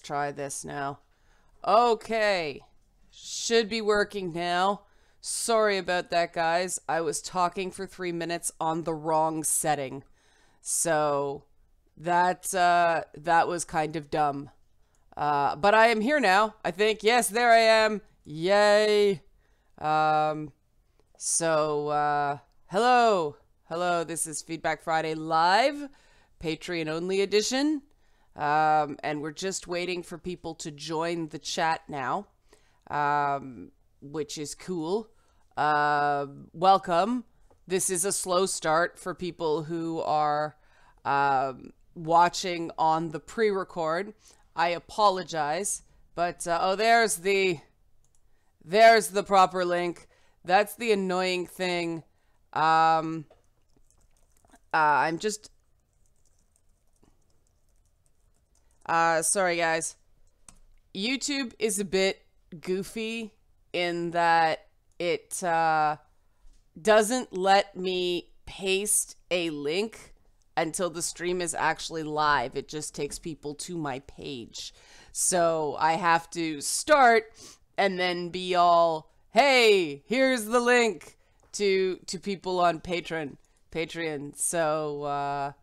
try this now. Okay. Should be working now. Sorry about that, guys. I was talking for 3 minutes on the wrong setting. So that was kind of dumb. But I am here now, I think. Yes, there I am. Yay. Hello. Hello, this is Feedback Friday Live, Patreon only edition. And we're just waiting for people to join the chat now, which is cool. Welcome. This is a slow start for people who are watching on the pre-record. I apologize, but oh, there's the proper link. That's the annoying thing. I'm just sorry guys. YouTube is a bit goofy in that it doesn't let me paste a link until the stream is actually live. It just takes people to my page. So I have to start and then be all, hey, here's the link to people on Patreon. So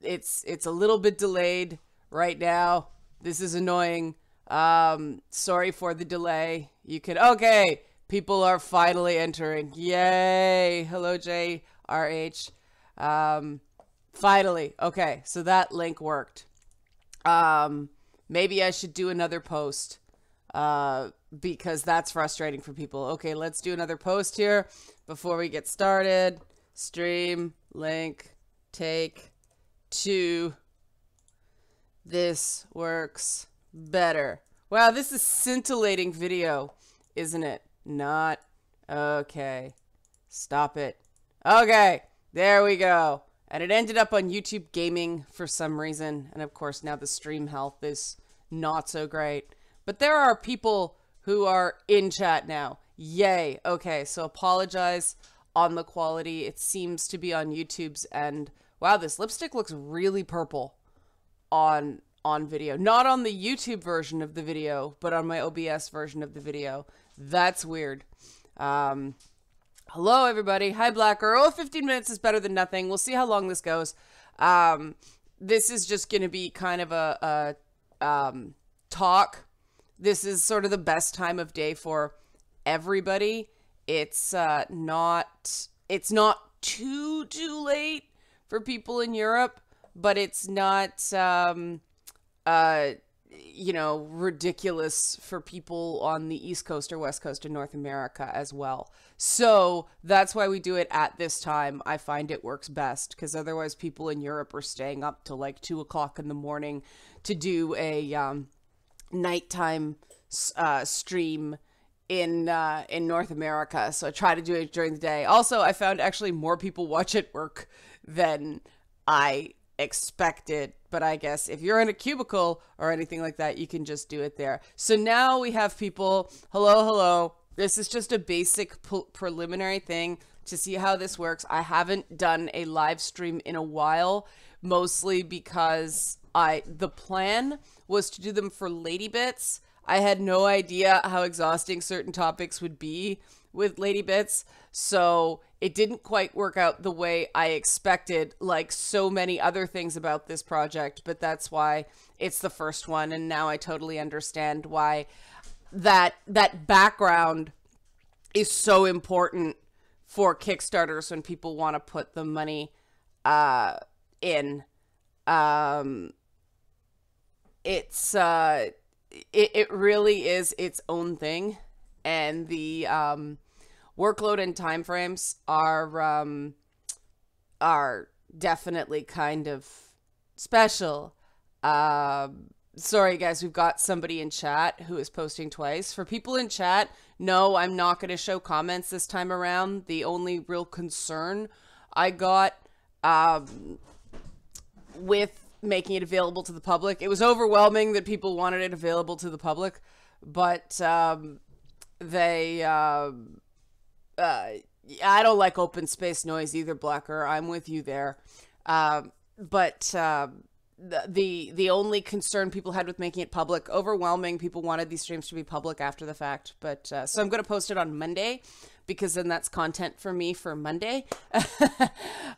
it's a little bit delayed right now. This is annoying. Sorry for the delay. Okay, people are finally entering. Yay. Hello, JRH. Finally. Okay, so that link worked. Maybe I should do another post, because that's frustrating for people. Okay, let's do another post here before we get started. Stream, link, take 2. This works better. Wow, this is scintillating video, isn't it? Not. Okay. Stop it. Okay. There we go. And it ended up on YouTube Gaming for some reason. And of course, now the stream health is not so great. But there are people who are in chat now. Yay. Okay, so apologize on the quality. It seems to be on YouTube's end. Wow, this lipstick looks really purple on video. Not on the YouTube version of the video, but on my OBS version of the video. That's weird. Hello, everybody. Hi, Black Girl. 15 minutes is better than nothing. We'll see how long this goes. This is just going to be kind of a talk. This is sort of the best time of day for everybody. It's not too late for people in Europe, but it's not, you know, ridiculous for people on the East Coast or West Coast of North America as well. So that's why we do it at this time. I find it works best because otherwise people in Europe are staying up till like 2 o'clock in the morning to do a nighttime stream in North America. So I try to do it during the day. Also, I found actually more people watch at work than I expected, but I guess if you're in a cubicle or anything like that, you can just do it there. So now we have people. Hello. This is just a basic preliminary thing to see how this works. I haven't done a live stream in a while, mostly because the plan was to do them for Lady Bits. I had no idea how exhausting certain topics would be with Lady Bits, so it didn't quite work out the way I expected, like so many other things about this project, but that's why it's the first one, and now I totally understand why that background is so important for Kickstarters when people want to put the money in. It really is its own thing, and the workload and timeframes are definitely kind of special. Sorry guys, we've got somebody in chat who is posting twice. For people in chat, no, I'm not going to show comments this time around. The only real concern I got with making it available to the public, it was overwhelming that people wanted it available to the public, but I don't like open space noise either, Blacker. I'm with you there. But the only concern people had with making it public, overwhelming, people wanted these streams to be public after the fact. But so I'm going to post it on Monday, because then that's content for me for Monday.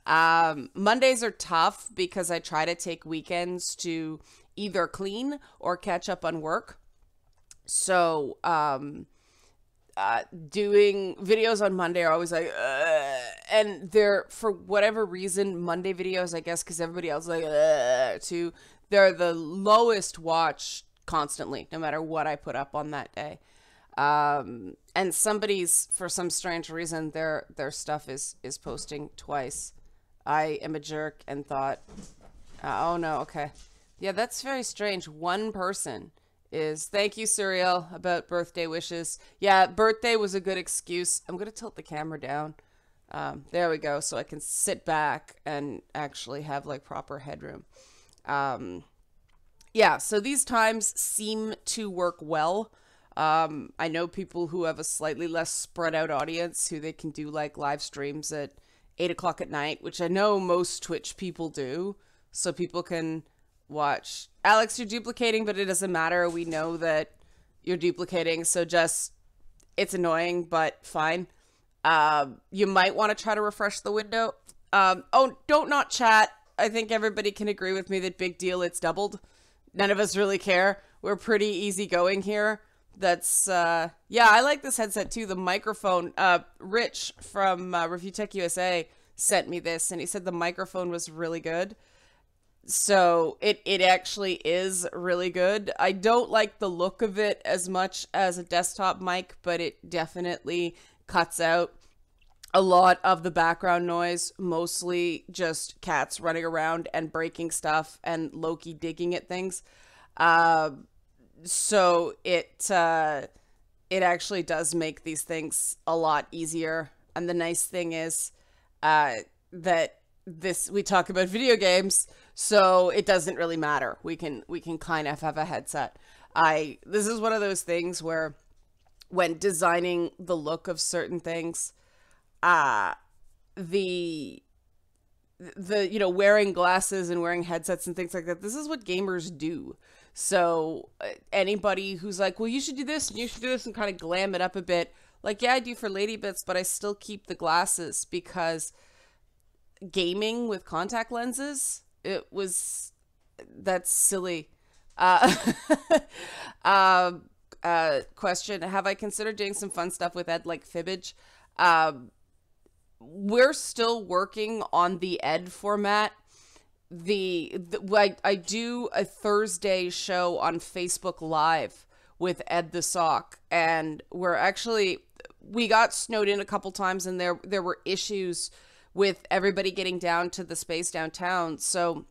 Mondays are tough because I try to take weekends to either clean or catch up on work. So doing videos on Monday are always like, and they're, for whatever reason, Monday videos, I guess, because everybody else is like, too, they're the lowest watch constantly, no matter what I put up on that day. And somebody's, for some strange reason, their stuff is posting twice. I am a jerk and thought, oh no, okay. Yeah, that's very strange. One person is, thank you, Serial, about birthday wishes. Yeah, birthday was a good excuse. I'm going to tilt the camera down. There we go, so I can sit back and actually have, like, proper headroom. Yeah, so these times seem to work well. I know people who have a slightly less spread out audience who they can do, like, live streams at 8 o'clock at night, which I know most Twitch people do, so people can watch. Alex, you're duplicating, but it doesn't matter. We know that you're duplicating, so just, it's annoying, but fine. You might want to try to refresh the window. Oh, don't not chat. I think everybody can agree with me that big deal, it's doubled. None of us really care. We're pretty easygoing here. That's, yeah, I like this headset too. The microphone, Rich from Review Tech USA sent me this, and he said the microphone was really good. So it actually is really good. I don't like the look of it as much as a desktop mic, but it definitely cuts out a lot of the background noise, mostly just cats running around and breaking stuff and Loki digging at things. So it actually does make these things a lot easier. And the nice thing is that we talk about video games, so it doesn't really matter. We can kind of have a headset. This is one of those things where when designing the look of certain things, the you know, wearing glasses and wearing headsets and things like that, this is what gamers do. So anybody who's like, well, you should do this and you should do this and kind of glam it up a bit, like, yeah, I do for lady bits, but I still keep the glasses because gaming with contact lenses, that's silly. Question, have I considered doing some fun stuff with Ed, like Fibbage? We're still working on the Ed format. I do a Thursday show on Facebook Live with Ed the Sock, and we got snowed in a couple times, and there were issues with everybody getting down to the space downtown. So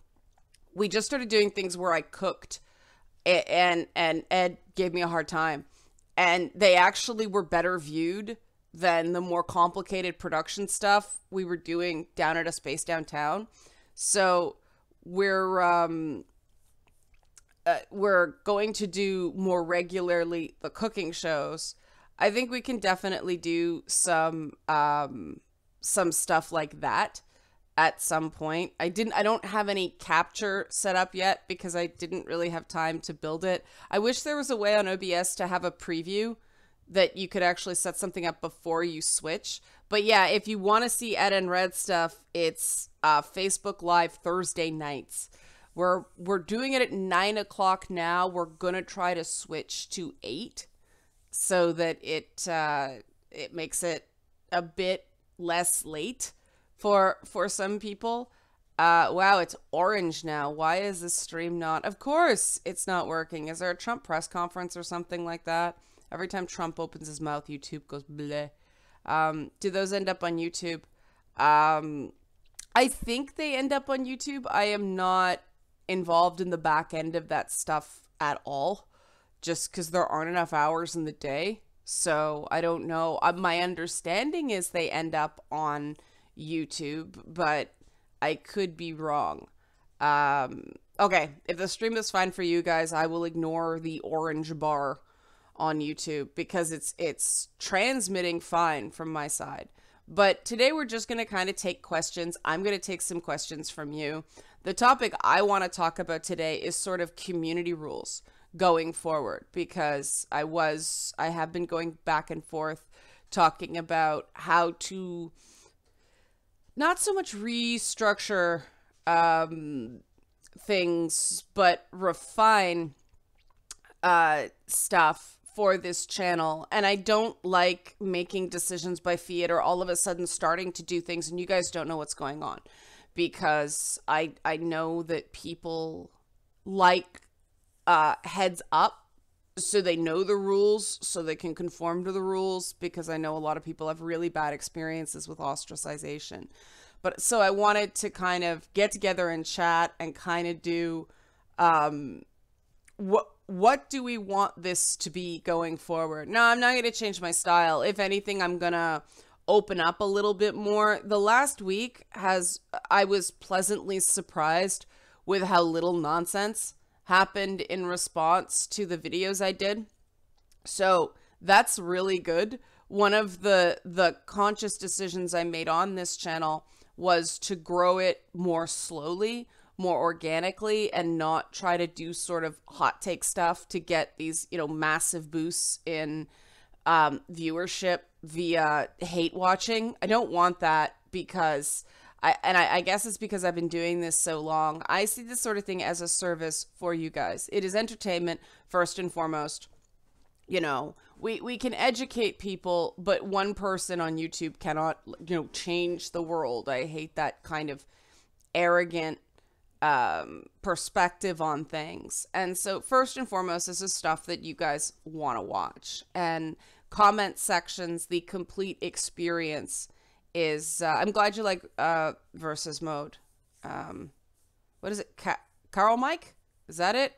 we just started doing things where I cooked, and Ed gave me a hard time, and they actually were better viewed than the more complicated production stuff we were doing down at a space downtown. So we're going to do more regularly the cooking shows. I think we can definitely do some stuff like that at some point. I don't have any capture set up yet because I didn't really have time to build it. I wish there was a way on OBS to have a preview that you could actually set something up before you switch. But yeah, if you want to see Ed and Red stuff, it's Facebook Live Thursday nights. We're doing it at 9 o'clock now. We're gonna try to switch to 8 so that it makes it a bit less late for some people. Wow, it's orange now. Why is this stream not? Of course it's not working. Is there a Trump press conference or something like that? Every time Trump opens his mouth, YouTube goes bleh. Do those end up on YouTube? I think they end up on YouTube. I am not involved in the back end of that stuff at all, just because there aren't enough hours in the day. So I don't know. My understanding is they end up on YouTube, but I could be wrong. Okay, if the stream is fine for you guys, I will ignore the orange bar on YouTube because it's transmitting fine from my side. But today we're just going to kind of take questions. I'm going to take some questions from you. The topic I want to talk about today is sort of community rules going forward, because I have been going back and forth talking about how to not so much restructure things, but refine stuff for this channel. And I don't like making decisions by fiat or all of a sudden starting to do things and you guys don't know what's going on, because I know that people like heads up, so they know the rules, so they can conform to the rules, because I know a lot of people have really bad experiences with ostracization. But so I wanted to kind of get together and chat and kind of do what do we want this to be going forward. No, I'm not going to change my style. If anything, I'm going to open up a little bit more. The last week I was pleasantly surprised with how little nonsense happened in response to the videos I did. So that's really good. One of the conscious decisions I made on this channel was to grow it more slowly, more organically, and not try to do sort of hot take stuff to get these, massive boosts in viewership via hate watching. I don't want that, because I guess it's because I've been doing this so long. I see this sort of thing as a service for you guys. It is entertainment first and foremost. We can educate people, but one person on YouTube cannot, change the world. I hate that kind of arrogant perspective on things. And so first and foremost, this is stuff that you guys want to watch. And comment sections, the complete experience is, I'm glad you like versus mode. What is it? Carl Mike? Is that it?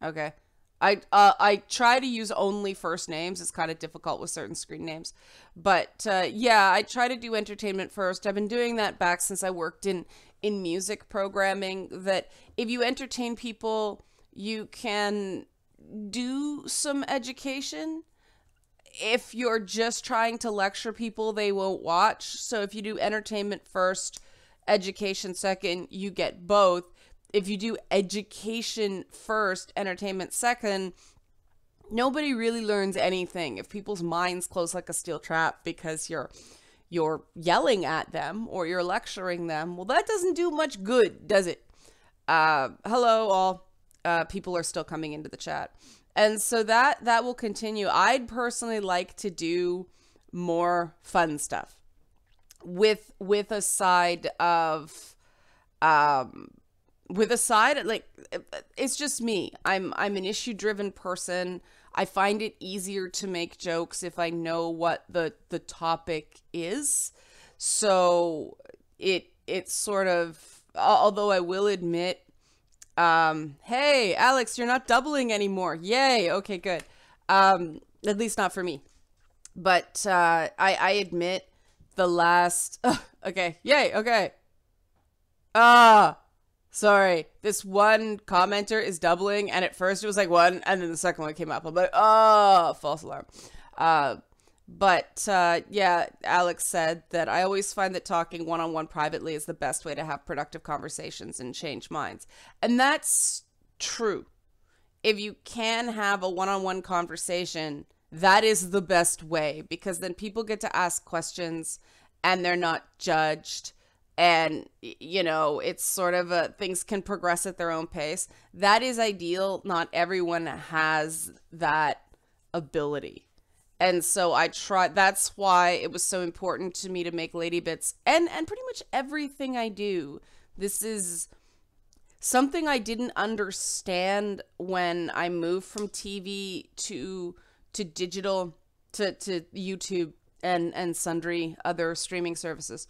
Okay. I try to use only first names. It's kind of difficult with certain screen names. But yeah, I try to do entertainment first. I've been doing that back since I worked in music programming, that if you entertain people, you can do some education. If you're just trying to lecture people, they won't watch. So if you do entertainment first, education second, you get both. If you do education first, entertainment second, nobody really learns anything. If people's minds close like a steel trap because you're yelling at them or you're lecturing them, well, that doesn't do much good, does it? Hello, all. People are still coming into the chat. And so that will continue. I'd personally like to do more fun stuff with a side of like, it's just me. I'm an issue-driven person. I find it easier to make jokes if I know what the topic is. So it's sort of, although I will admit, hey, Alex, you're not doubling anymore. Yay. Okay, good. At least not for me. But I admit the last, okay, yay, okay. Sorry, this one commenter is doubling, and at first it was like one, and then the second one came up. I'm like, oh, false alarm. But yeah, Alex said that I always find that talking one-on-one privately is the best way to have productive conversations and change minds. And that's true. If you can have a one-on-one conversation, that is the best way, because then people get to ask questions and they're not judged. And, it's sort of things can progress at their own pace. That is ideal. Not everyone has that ability. And so that's why it was so important to me to make Lady Bits and pretty much everything I do. This is something I didn't understand when I moved from TV to digital, to YouTube and sundry other streaming services.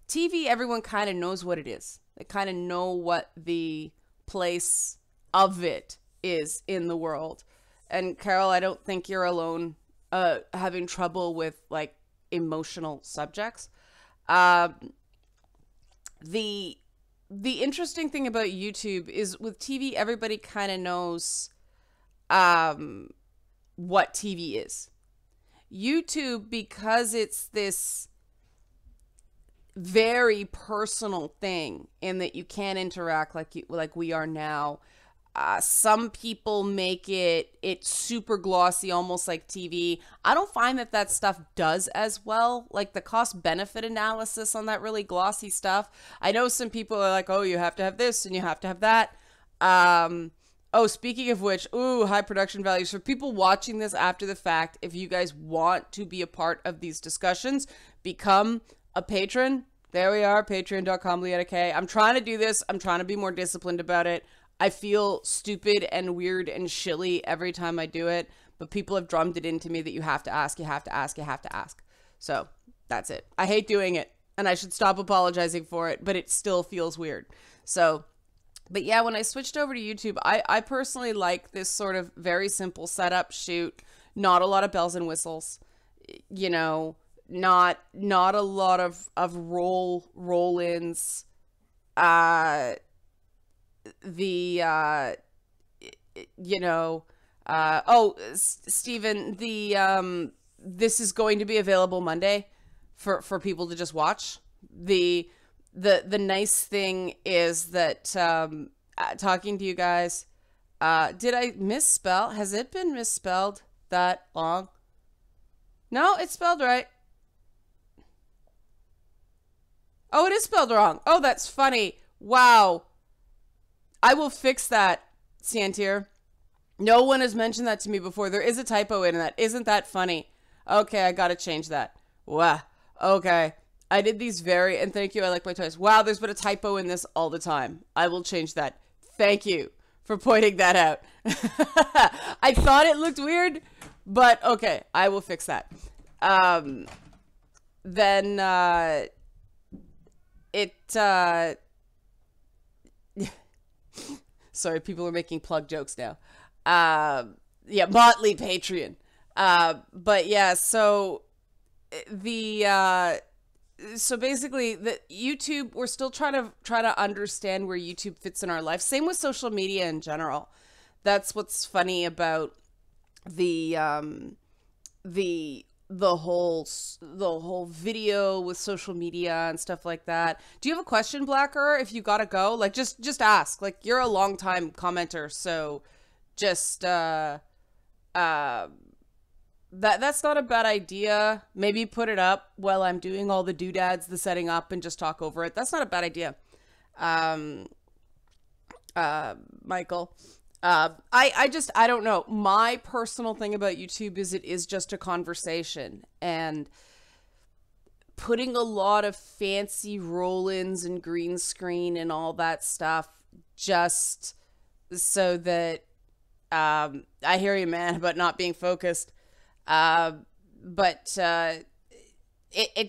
TV, everyone kind of knows what it is. They kind of know what the place of it is in the world. And Carol, I don't think you're alone having trouble with like emotional subjects. The interesting thing about YouTube is with TV, everybody kind of knows what TV is. YouTube, because it's this very personal thing in that you can't interact like we are now. Some people make it super glossy, almost like TV. I don't find that stuff does as well. Like the cost benefit analysis on that really glossy stuff. I know some people are like, oh, you have to have this and you have to have that. Oh, speaking of which, ooh, high production values. For people watching this after the fact, if you guys want to be a part of these discussions, become a patron. There we are, patreon.com/LeannaK. I'm trying to do this. I'm trying to be more disciplined about it. I feel stupid and weird and shilly every time I do it, but people have drummed it into me that you have to ask, you have to ask, you have to ask. So that's it. I hate doing it, and I should stop apologizing for it, but it still feels weird. So, but yeah, when I switched over to YouTube, I personally like this sort of very simple setup, shoot, not a lot of bells and whistles, you know, not a lot of roll-ins, Steven, this is going to be available Monday for people to just watch. The nice thing is that talking to you guys, did I misspell? Has it been misspelled that long? No, it's spelled right. Oh, it is spelled wrong. Oh, that's funny. Wow. I will fix that, Santier. No one has mentioned that to me before. There is a typo in that. Isn't that funny? Okay, I gotta change that. Wow. Okay. I did these and thank you, I like my toys. Wow, there's been a typo in this all the time. I will change that. Thank you for pointing that out. I thought it looked weird, but okay, I will fix that. Sorry, people are making plug jokes now. Yeah, Motley Patreon. But yeah, so so basically the YouTube, we're still trying to understand where YouTube fits in our life. Same with social media in general. That's what's funny about the whole video with social media and stuff like that. Do you have a question, Blacker? If you gotta go, like just ask. Like you're a long time commenter, so just that's not a bad idea. Maybe put it up while I'm doing all the doodads, the setting up, and just talk over it. That's not a bad idea. Michael. I don't know. My personal thing about YouTube is it is just a conversation, and putting a lot of fancy roll-ins and green screen and all that stuff just so that, I hear you, man, about not being focused. It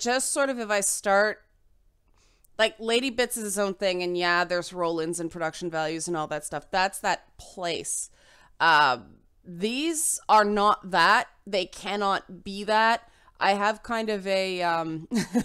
just sort of, if I start, like, Lady Bits is its own thing, and yeah, there's roll-ins and production values and all that stuff. That's that place. These are not that. They cannot be that. I have kind of a,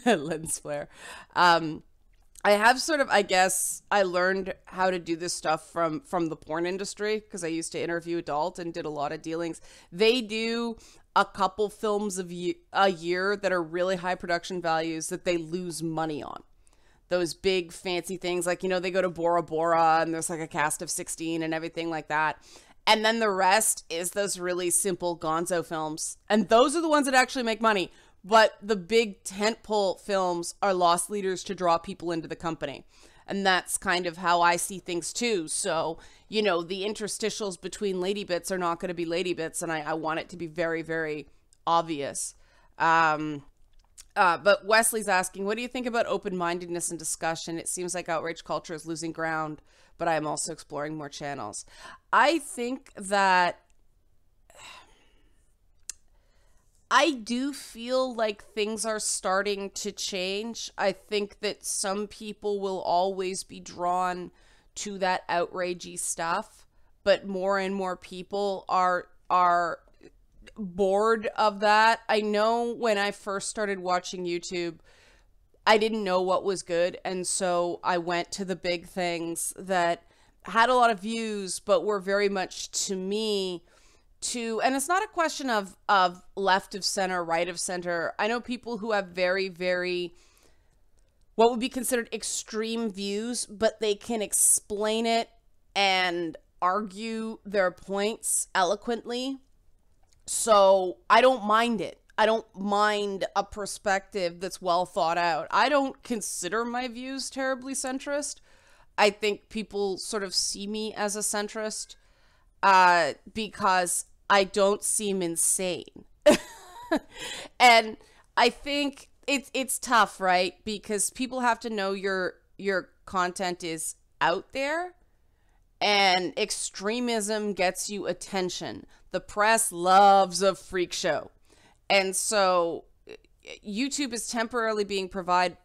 lens flare. I have sort of, I guess, I learned how to do this stuff from the porn industry, because I used to interview adult and did a lot of dealings. They do a couple films a year that are really high production values that they lose money on. Those big fancy things, like, you know, they go to Bora Bora and there's like a cast of 16 and everything like that. And then the rest is those really simple gonzo films. And those are the ones that actually make money. But the big tentpole films are loss leaders to draw people into the company. And that's kind of how I see things too. So, you know, the interstitials between Lady Bits are not going to be Lady Bits. And I want it to be very, very obvious. But Wesley's asking, what do you think about open-mindedness and discussion? It seems like outrage culture is losing ground, but I am also exploring more channels. I think that I do feel like things are starting to change. I think that some people will always be drawn to that outragey stuff, but more and more people are bored of that. I know when I first started watching YouTube, I didn't know what was good, and so I went to the big things that had a lot of views but were very much, to me, and it's not a question of left of center, right of center. I know people who have very, very what would be considered extreme views, but they can explain it and argue their points eloquently. So I don't mind it. I don't mind a perspective that's well thought out. I don't consider my views terribly centrist. I think people sort of see me as a centrist because I don't seem insane. And I think it's tough, right? Because people have to know your content is out there, and extremism gets you attention. The press loves a freak show. And so YouTube is temporarily being defined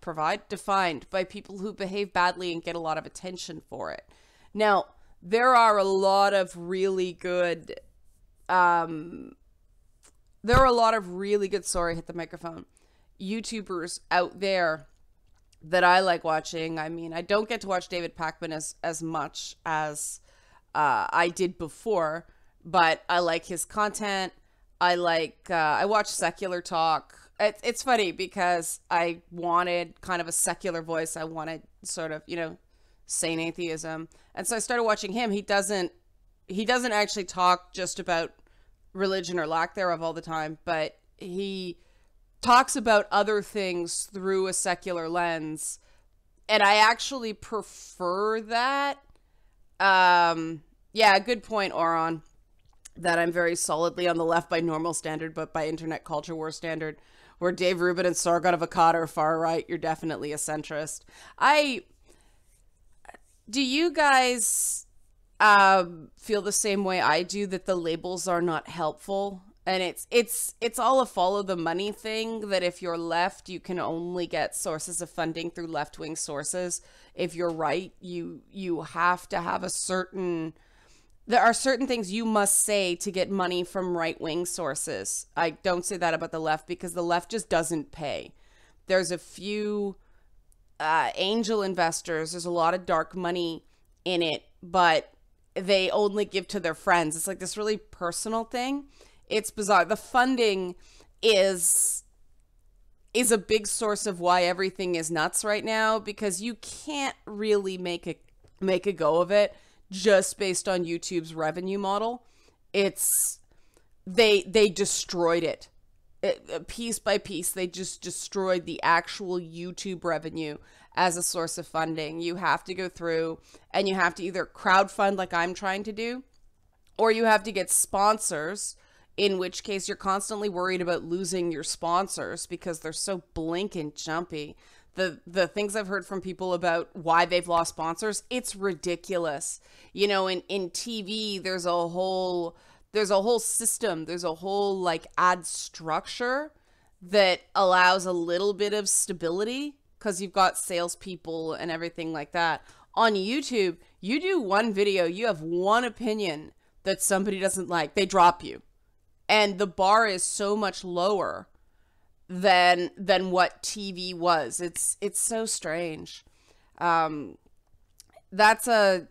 by people who behave badly and get a lot of attention for it. Now, there are a lot of really good sorry, hit the microphone, YouTubers out there that I like watching. I mean, I don't get to watch David Pakman as much as I did before, but I like his content. I watch Secular Talk. It's funny because I wanted kind of a secular voice. I wanted sort of, sane atheism. And so I started watching him. He doesn't actually talk just about religion or lack thereof all the time, but he talks about other things through a secular lens. And I actually prefer that. Yeah, good point, Oron. That I'm very solidly on the left by normal standard, but by internet culture war standard, where Dave Rubin and Sargon of Akkad are far right, you're definitely a centrist. Do you guys feel the same way I do, that the labels are not helpful? And it's all a follow the money thing, that if you're left, you can only get sources of funding through left-wing sources. If you're right, you have to have there are certain things you must say to get money from right-wing sources. I don't say that about the left because the left just doesn't pay. There's a few angel investors. There's a lot of dark money in it, but they only give to their friends. It's like this really personal thing. It's bizarre. The funding is a big source of why everything is nuts right now, because you can't really make a go of it just based on YouTube's revenue model. They destroyed it. Piece by piece. They just destroyed the actual YouTube revenue as a source of funding. You have to go through and you have to either crowdfund like I'm trying to do, or you have to get sponsors, in which case you're constantly worried about losing your sponsors because they're so blink and jumpy. The things I've heard from people about why they've lost sponsors, it's ridiculous. In TV, there's a whole system, there's a whole like ad structure that allows a little bit of stability because you've got salespeople and everything like that. On YouTube, you do one video, you have one opinion that somebody doesn't like, they drop you. And the bar is so much lower than what TV was. It's so strange. That's a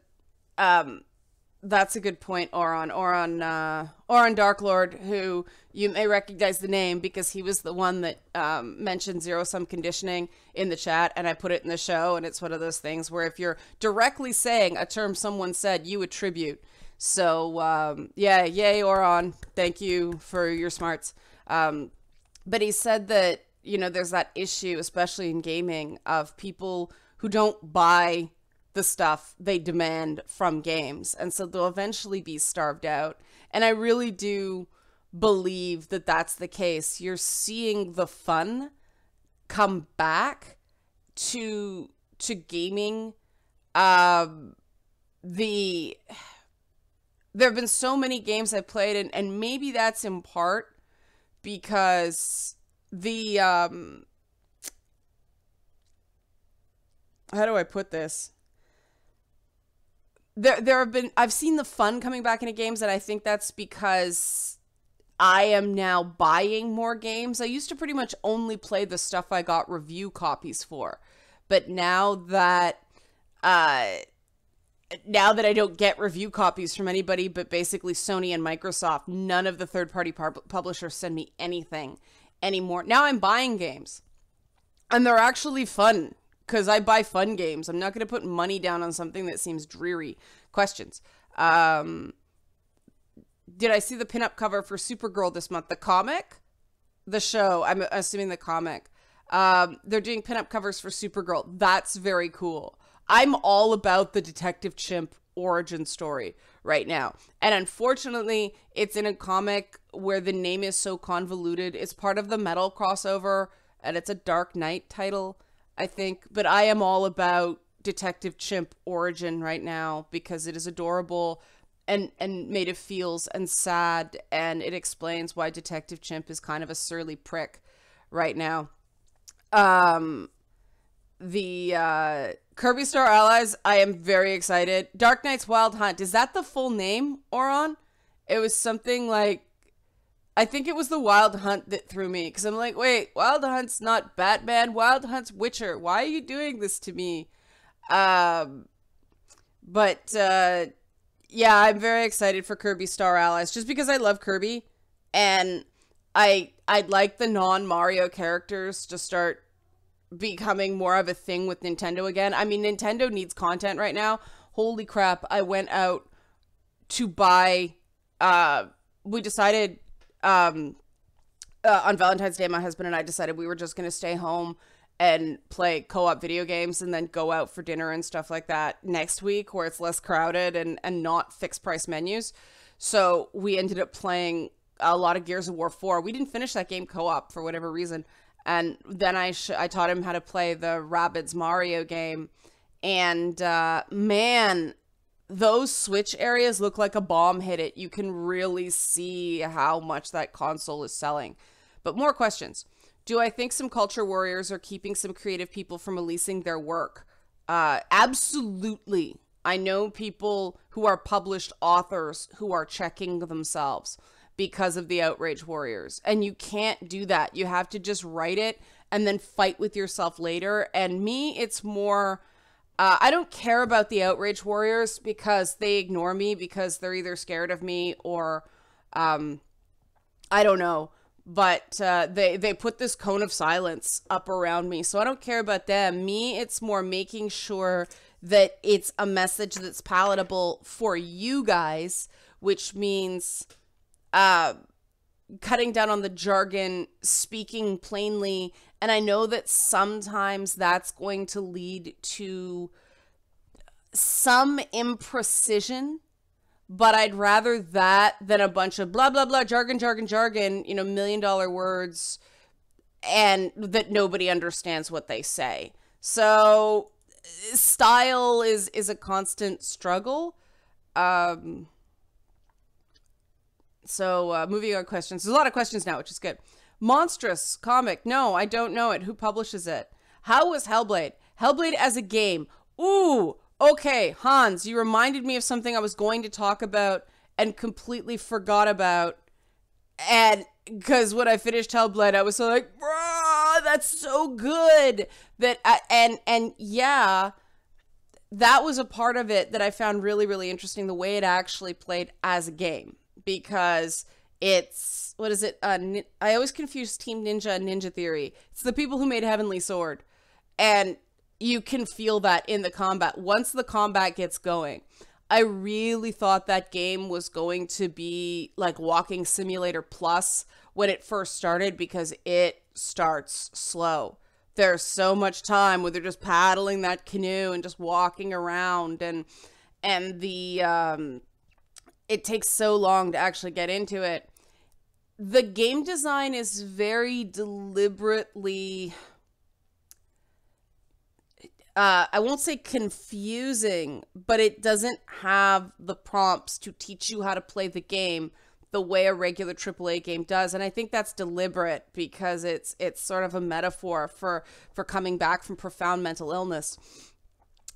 good point, Oron Darklord, who you may recognize the name because he was the one that mentioned zero-sum conditioning in the chat, and I put it in the show, and it's one of those things where if you're directly saying a term someone said, you attribute. So, yeah, yay, Oron. Thank you for your smarts. But he said that, there's that issue, especially in gaming, of people who don't buy the stuff they demand from games. And so they'll eventually be starved out. And I really do believe that that's the case. You're seeing the fun come back to gaming. There have been so many games I've played, and maybe that's in part because how do I put this? I've seen the fun coming back into games, and I think that's because I am now buying more games. I used to pretty much only play the stuff I got review copies for, but now that I don't get review copies from anybody but basically Sony and Microsoft, none of the third-party publishers send me anything anymore. Now I'm buying games. And they're actually fun, because I buy fun games. I'm not going to put money down on something that seems dreary. Questions. Did I see the pinup cover for Supergirl this month? The comic? The show. I'm assuming the comic. They're doing pinup covers for Supergirl. That's very cool. I'm all about the Detective Chimp origin story right now. And unfortunately, it's in a comic where the name is so convoluted. It's part of the Metal crossover, and it's a Dark Knight title, I think. But I am all about Detective Chimp origin right now because it is adorable and made of feels and sad, and it explains why Detective Chimp is kind of a surly prick right now. The Kirby Star Allies, I am very excited. Dark Knight's Wild Hunt, is that the full name, Oron? It was something like, I think it was the Wild Hunt that threw me, because I'm like, wait, Wild Hunt's not Batman, Wild Hunt's Witcher. Why are you doing this to me? Yeah, I'm very excited for Kirby Star Allies, just because I love Kirby, and I'd like the non-Mario characters to start becoming more of a thing with Nintendo again. I mean, Nintendo needs content right now. Holy crap, I went out to buy, we decided, on Valentine's Day, my husband and I decided we were just going to stay home and play co-op video games and then go out for dinner and stuff like that next week where it's less crowded and not fixed price menus. So we ended up playing a lot of Gears of War 4. We didn't finish that game co-op for whatever reason. And then I taught him how to play the Rabbids Mario game. And man, those Switch areas look like a bomb hit it. You can really see how much that console is selling. But more questions. Do I think some culture warriors are keeping some creative people from releasing their work? Absolutely. I know people who are published authors who are checking themselves because of the outrage warriors. And you can't do that. You have to just write it and then fight with yourself later. And me, it's more, I don't care about the outrage warriors because they ignore me because they're either scared of me or, I don't know. But they put this cone of silence up around me. So I don't care about them. Me, it's more making sure that it's a message that's palatable for you guys, which means cutting down on the jargon, speaking plainly. And I know that sometimes that's going to lead to some imprecision, but I'd rather that than a bunch of blah, blah, blah, jargon, you know, $1 million words, and that nobody understands what they say. So style is a constant struggle. So moving on questions. There's a lot of questions now, which is good. Monstrous comic. No, I don't know it. Who publishes it? How was Hellblade? Hellblade as a game. Ooh, okay, Hans, you reminded me of something I was going to talk about and completely forgot about. And because when I finished Hellblade, I was so like, bro, that's so good. That and yeah, that was a part of it that I found really, really interesting, the way it actually played as a game. Because it's, what is it? I always confuse Team Ninja and Ninja Theory. It's the people who made Heavenly Sword. And you can feel that in the combat. Once the combat gets going, I really thought that game was going to be like Walking Simulator Plus when it first started, because it starts slow. There's so much time where they're just paddling that canoe and just walking around, and the it takes so long to actually get into it. The game design is very deliberately, I won't say confusing, but it doesn't have the prompts to teach you how to play the game the way a regular AAA game does. And I think that's deliberate because it's sort of a metaphor for coming back from profound mental illness.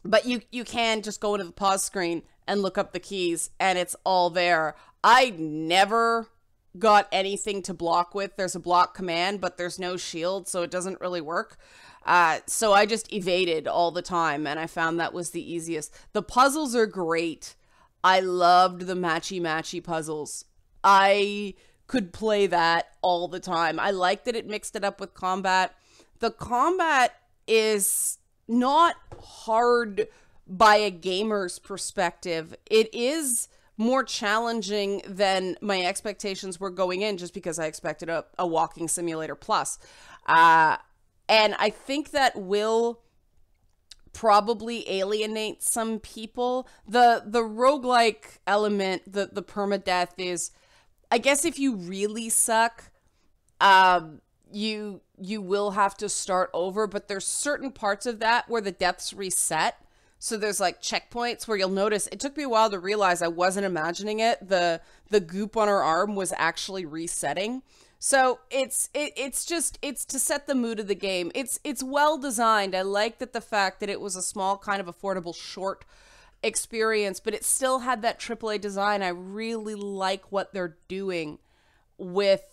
But you can just go into the pause screen and look up the keys, and it's all there. I never got anything to block with. There's a block command, but there's no shield, so it doesn't really work. So I just evaded all the time, and I found that was the easiest. The puzzles are great. I loved the matchy-matchy puzzles. I could play that all the time. I liked that it mixed it up with combat. the combat is not hard by a gamer's perspective. It is more challenging than my expectations were going in, just because I expected a walking simulator plus. And I think that will probably alienate some people. The roguelike element, the permadeath is, I guess if you really suck, you will have to start over, but there's certain parts of that where the deaths reset. So there's like checkpoints where you'll notice, it took me a while to realize I wasn't imagining it. The goop on her arm was actually resetting. So it's to set the mood of the game. It's well designed. I like that the fact that it was a small, kind of affordable, short experience, but it still had that AAA design. I really like what they're doing with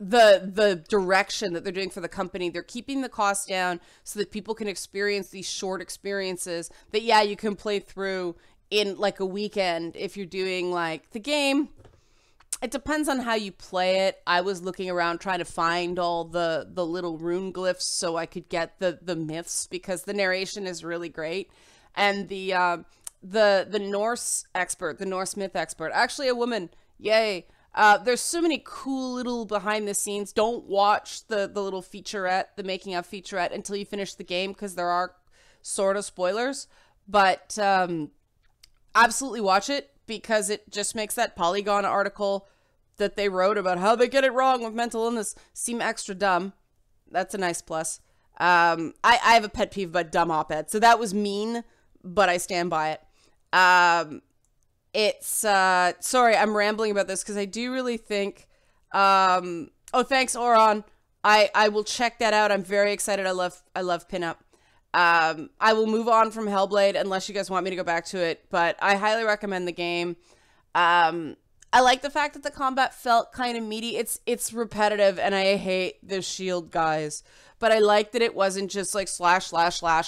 the direction that they're doing for the company. They're keeping the cost down so that people can experience these short experiences that, yeah, you can play through in like a weekend if you're doing like the game. It depends on how you play it. I was looking around trying to find all the little rune glyphs so I could get the myths, because the narration is really great. And the Norse expert, the Norse myth expert, actually a woman, yay. There's so many cool little behind the scenes. Don't watch the little featurette, the making of featurette, until you finish the game, because there are sort of spoilers. But absolutely watch it, because it just makes that Polygon article that they wrote about how they get it wrong with mental illness seem extra dumb. That's a nice plus. I have a pet peeve about dumb op-ed, so that was mean, but I stand by it. It's sorry, I'm rambling about this because I do really think oh, thanks, Oron. I will check that out. I'm very excited. I love pinup. I will move on from Hellblade unless you guys want me to go back to it, but I highly recommend the game. I like the fact that the combat felt kind of meaty. It's repetitive, and I hate the shield guys, but I like that it wasn't just like slash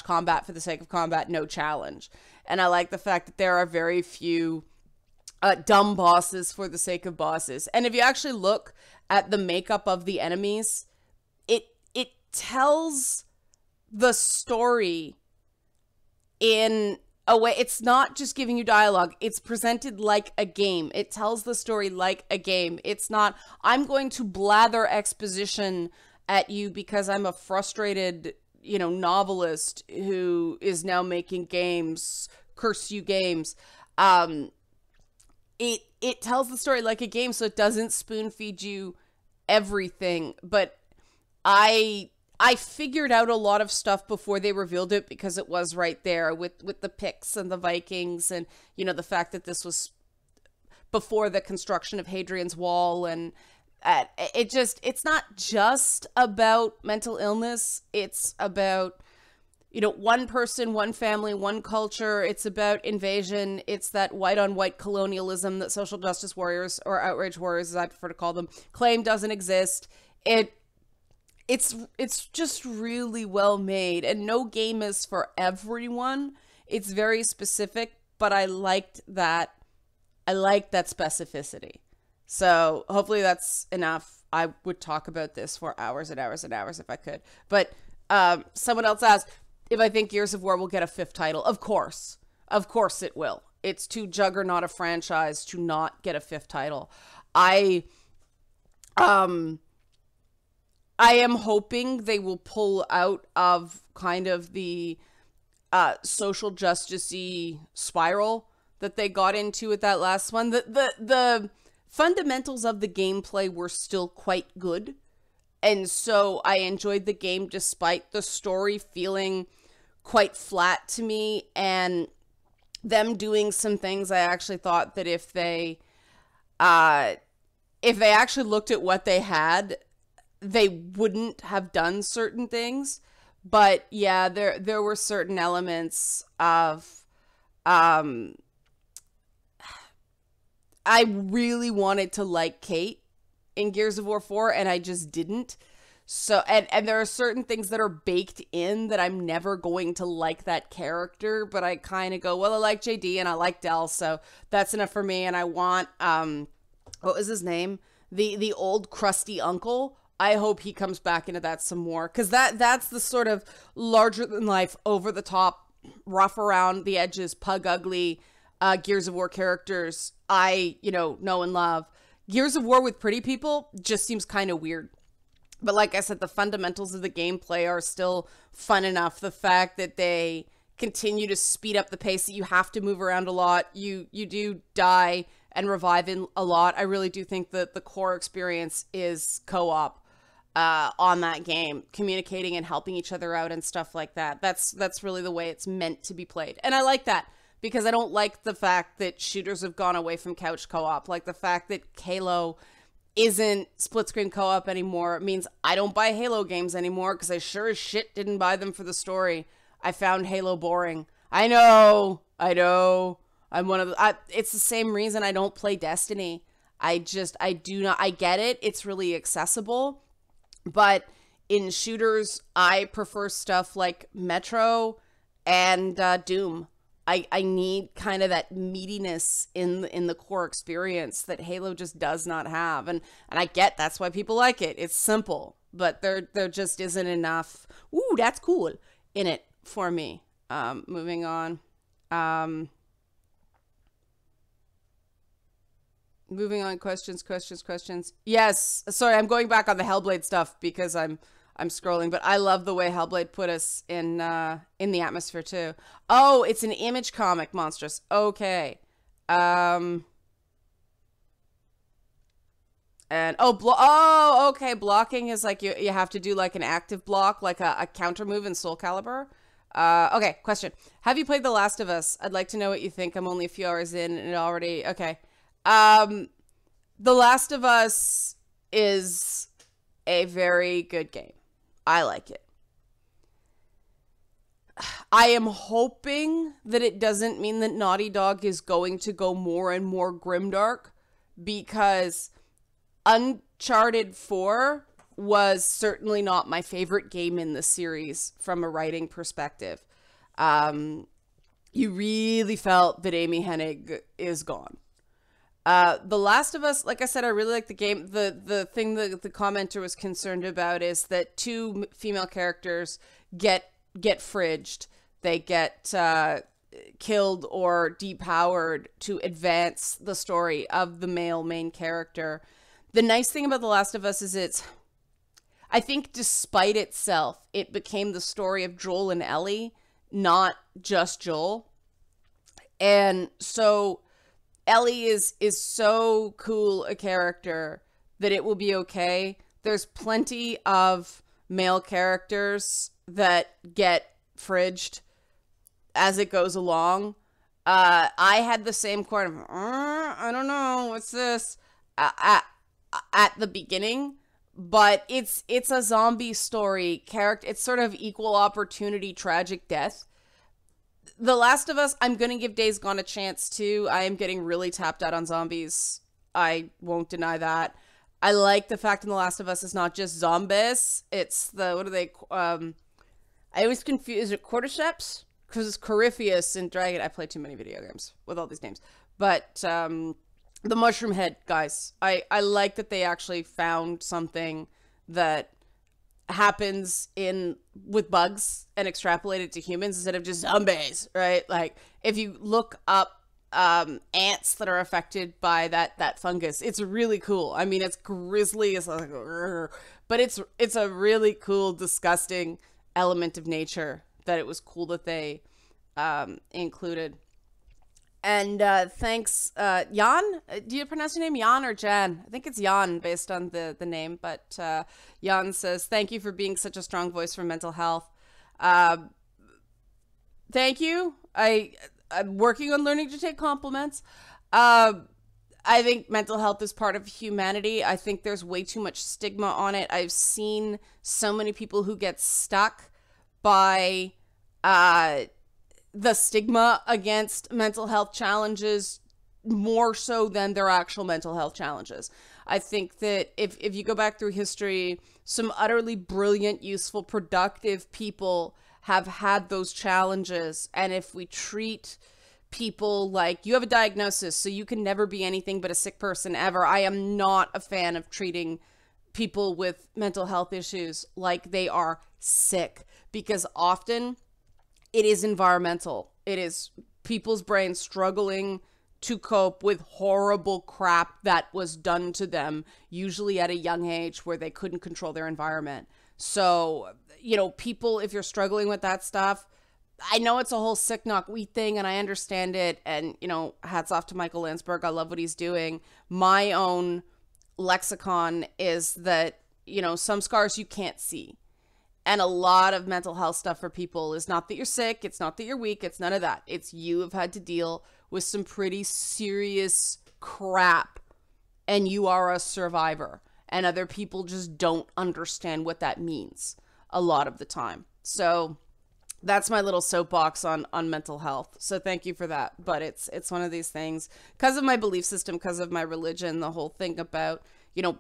combat for the sake of combat, no challenge. And I like the fact that there are very few dumb bosses for the sake of bosses. And if you actually look at the makeup of the enemies, it tells the story in a way. It's not just giving you dialogue. It's presented like a game. It tells the story like a game. It's not, I'm going to blather exposition at you because I'm a frustrated, novelist who is now making games. Curse you, games. It tells the story like a game, so it doesn't spoon feed you everything. But I figured out a lot of stuff before they revealed it, because it was right there with the Picts and the Vikings, and the fact that this was before the construction of Hadrian's Wall, and it's not just about mental illness. It's about one person, one family, one culture. It's about invasion. It's that white on white colonialism that social justice warriors, or outrage warriors as I prefer to call them, claim doesn't exist. It's just really well made, and no game is for everyone. It's very specific, but I liked that specificity. So hopefully that's enough. I would talk about this for hours and hours and hours if I could. But someone else asked if I think Gears of War will get a 5th title. Of course it will. It's too juggernaut a franchise to not get a 5th title. I am hoping they will pull out of kind of the social justice-y spiral that they got into with that last one. The fundamentals of the gameplay were still quite good, and so I enjoyed the game despite the story feeling quite flat to me, and them doing some things I actually thought that if they actually looked at what they had, they wouldn't have done certain things. But yeah, there were certain elements of I really wanted to like Kate in Gears of War 4, and I just didn't. So, and there are certain things that are baked in that I'm never going to like that character, but I kind of go, well, I like JD and I like Del, so that's enough for me. And I want, what was his name? the old crusty uncle. I hope he comes back into that some more, because that's the sort of larger than life, over the top, rough around the edges, pug ugly Gears of War characters I know and love. Gears of War with pretty people just seems kind of weird. But like I said, the fundamentals of the gameplay are still fun enough. The fact that they continue to speed up the pace, that you have to move around a lot. You do die and revive in a lot. I really do think that the core experience is co-op on that game, communicating and helping each other out and stuff like that. That's really the way it's meant to be played. And I like that, because I don't like the fact that shooters have gone away from couch co-op. Like the fact that Halo isn't split screen co-op anymore. It means I don't buy Halo games anymore, because I sure as shit didn't buy them for the story. I found Halo boring. I know. I'm one of the, it's the same reason I don't play Destiny. I do not, I get it. It's really accessible, but in shooters, I prefer stuff like Metro and Doom. I need kind of that meatiness in the core experience that Halo just does not have. And I get that's why people like it. It's simple, but there just isn't enough, ooh, that's cool, in it for me. Moving on. Moving on, questions. Yes, sorry, I'm going back on the Hellblade stuff because I'm scrolling, but I love the way Hellblade put us in the atmosphere too. Oh, it's an Image comic, monstrous. Okay. And okay, blocking is like you have to do like an active block, like a counter move in Soul Calibur. Okay, question. Have you played The Last of Us? I'd like to know what you think. I'm only a few hours in and it already, okay. The Last of Us is a very good game. I like it. I am hoping that it doesn't mean that Naughty Dog is going to go more and more grimdark, because Uncharted 4 was certainly not my favorite game in the series from a writing perspective. You really felt that Amy Hennig is gone. The Last of Us, like I said, I really like the game. The thing that the commenter was concerned about is that two female characters get fridged. They get killed or depowered to advance the story of the male main character. The nice thing about The Last of Us is I think despite itself, it became the story of Joel and Ellie, not just Joel. And so Ellie is so cool a character that it will be okay. There's plenty of male characters that get fridged as it goes along. I had the same kind of, I don't know, what's this, at the beginning, but it's a zombie story character. It's sort of equal opportunity tragic death. The Last of Us, I'm going to give Days Gone a chance too. I am getting really tapped out on zombies. I won't deny that. I like the fact in The Last of Us it's not just zombies. It's the, what are they, I always confuse, is it cordyceps? Because it's Corypheus and Dragon. I play too many video games with all these names. But the mushroom head guys, I like that they actually found something that happens with bugs and extrapolate it to humans instead of just zombies, right? Like if you look up ants that are affected by that fungus, it's really cool. I mean, it's grisly, it's like, but it's a really cool, disgusting element of nature that it was cool that they included. And thanks, Jan. Do you pronounce your name Jan or Jan? I think it's Jan based on the name, but Jan says, thank you for being such a strong voice for mental health. Thank you. I'm working on learning to take compliments. I think mental health is part of humanity. I think there's way too much stigma on it. I've seen so many people who get stuck by the stigma against mental health challenges more so than their actual mental health challenges. I think that if you go back through history, some utterly brilliant, useful, productive people have had those challenges. And if we treat people like, you have a diagnosis, so you can never be anything but a sick person ever. I am not a fan of treating people with mental health issues like they are sick, because often it is environmental. It is people's brains struggling to cope with horrible crap that was done to them, usually at a young age where they couldn't control their environment. So, you know, people, if you're struggling with that stuff, I know it's a whole sick knock wheat thing, and I understand it. And, you know, hats off to Michael Landsberg. I love what he's doing. My own lexicon is that, you know, some scars you can't see. And a lot of mental health stuff for people is not that you're sick. It's not that you're weak. It's none of that. It's you have had to deal with some pretty serious crap, and you are a survivor. And other people just don't understand what that means a lot of the time. So that's my little soapbox on mental health. So thank you for that. But it's one of these things, because of my belief system, because of my religion, the whole thing about, you know,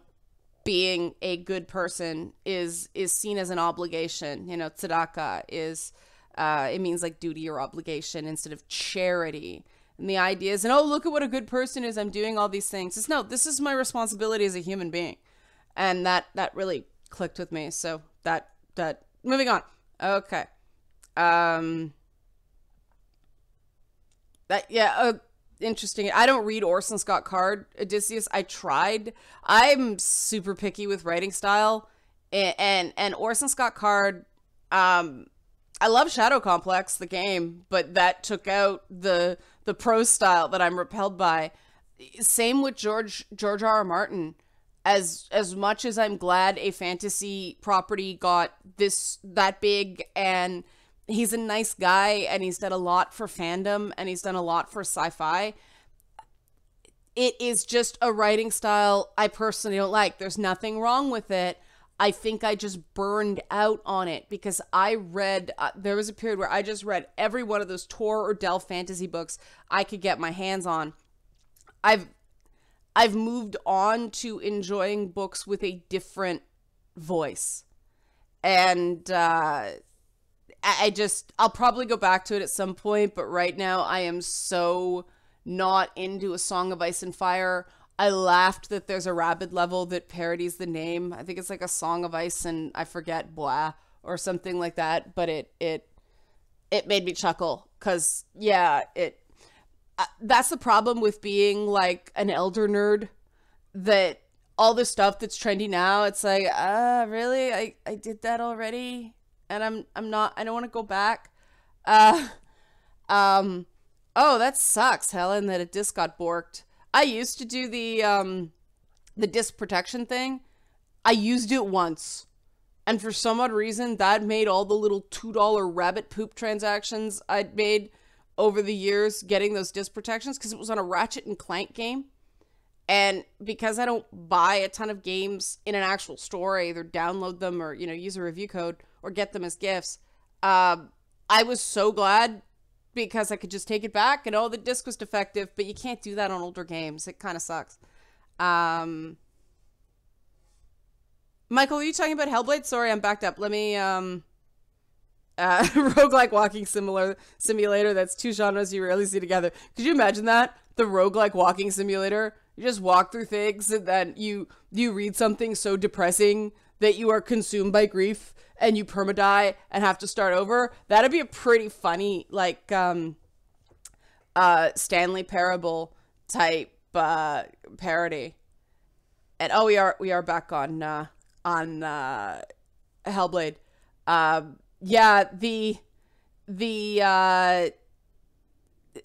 being a good person is seen as an obligation. You know, tzedakah is, it means like duty or obligation instead of charity. And the idea is, and oh, look at what a good person is, I'm doing all these things. It's no, this is my responsibility as a human being. And that really clicked with me. So that moving on. Okay. Interesting. I don't read Orson Scott Card Odysseus. I tried. I'm super picky with writing style, and Orson Scott Card, I love Shadow Complex, the game, but that took out the prose style that I'm repelled by. Same with George R.R. Martin. As much as I'm glad a fantasy property got that big, and he's a nice guy, and he's done a lot for fandom, and he's done a lot for sci-fi, it is just a writing style I personally don't like. There's nothing wrong with it. I think I just burned out on it, because I read, there was a period where I just read every one of those Tor or Dell fantasy books I could get my hands on. I've moved on to enjoying books with a different voice. And I'll probably go back to it at some point, but right now I am so not into A Song of Ice and Fire. I laughed that there's a Rabid level that parodies the name. I think it's like A Song of Ice and I forget blah or something like that, but it made me chuckle, because yeah, that's the problem with being like an elder nerd, that all the stuff that's trendy now, it's like, really? I did that already, and I don't want to go back. Oh, that sucks, Helen, that a disc got borked. I used to do the disc protection thing. I used it once, and for some odd reason, that made all the little $2 rabbit poop transactions I'd made over the years getting those disc protections, because it was on a Ratchet and Clank game. And because I don't buy a ton of games in an actual store, I either download them or, you know, use a review code or get them as gifts. I was so glad, because I could just take it back and, oh, the disc was defective, but you can't do that on older games. It kind of sucks. Michael, are you talking about Hellblade? Sorry, I'm backed up. Let me, roguelike walking simulator. That's two genres you rarely see together. Could you imagine that? The roguelike walking simulator. You just walk through things, and then you read something so depressing that you are consumed by grief and you permadie and have to start over. That'd be a pretty funny, like, Stanley Parable type parody. And oh, we are back on Hellblade. Yeah,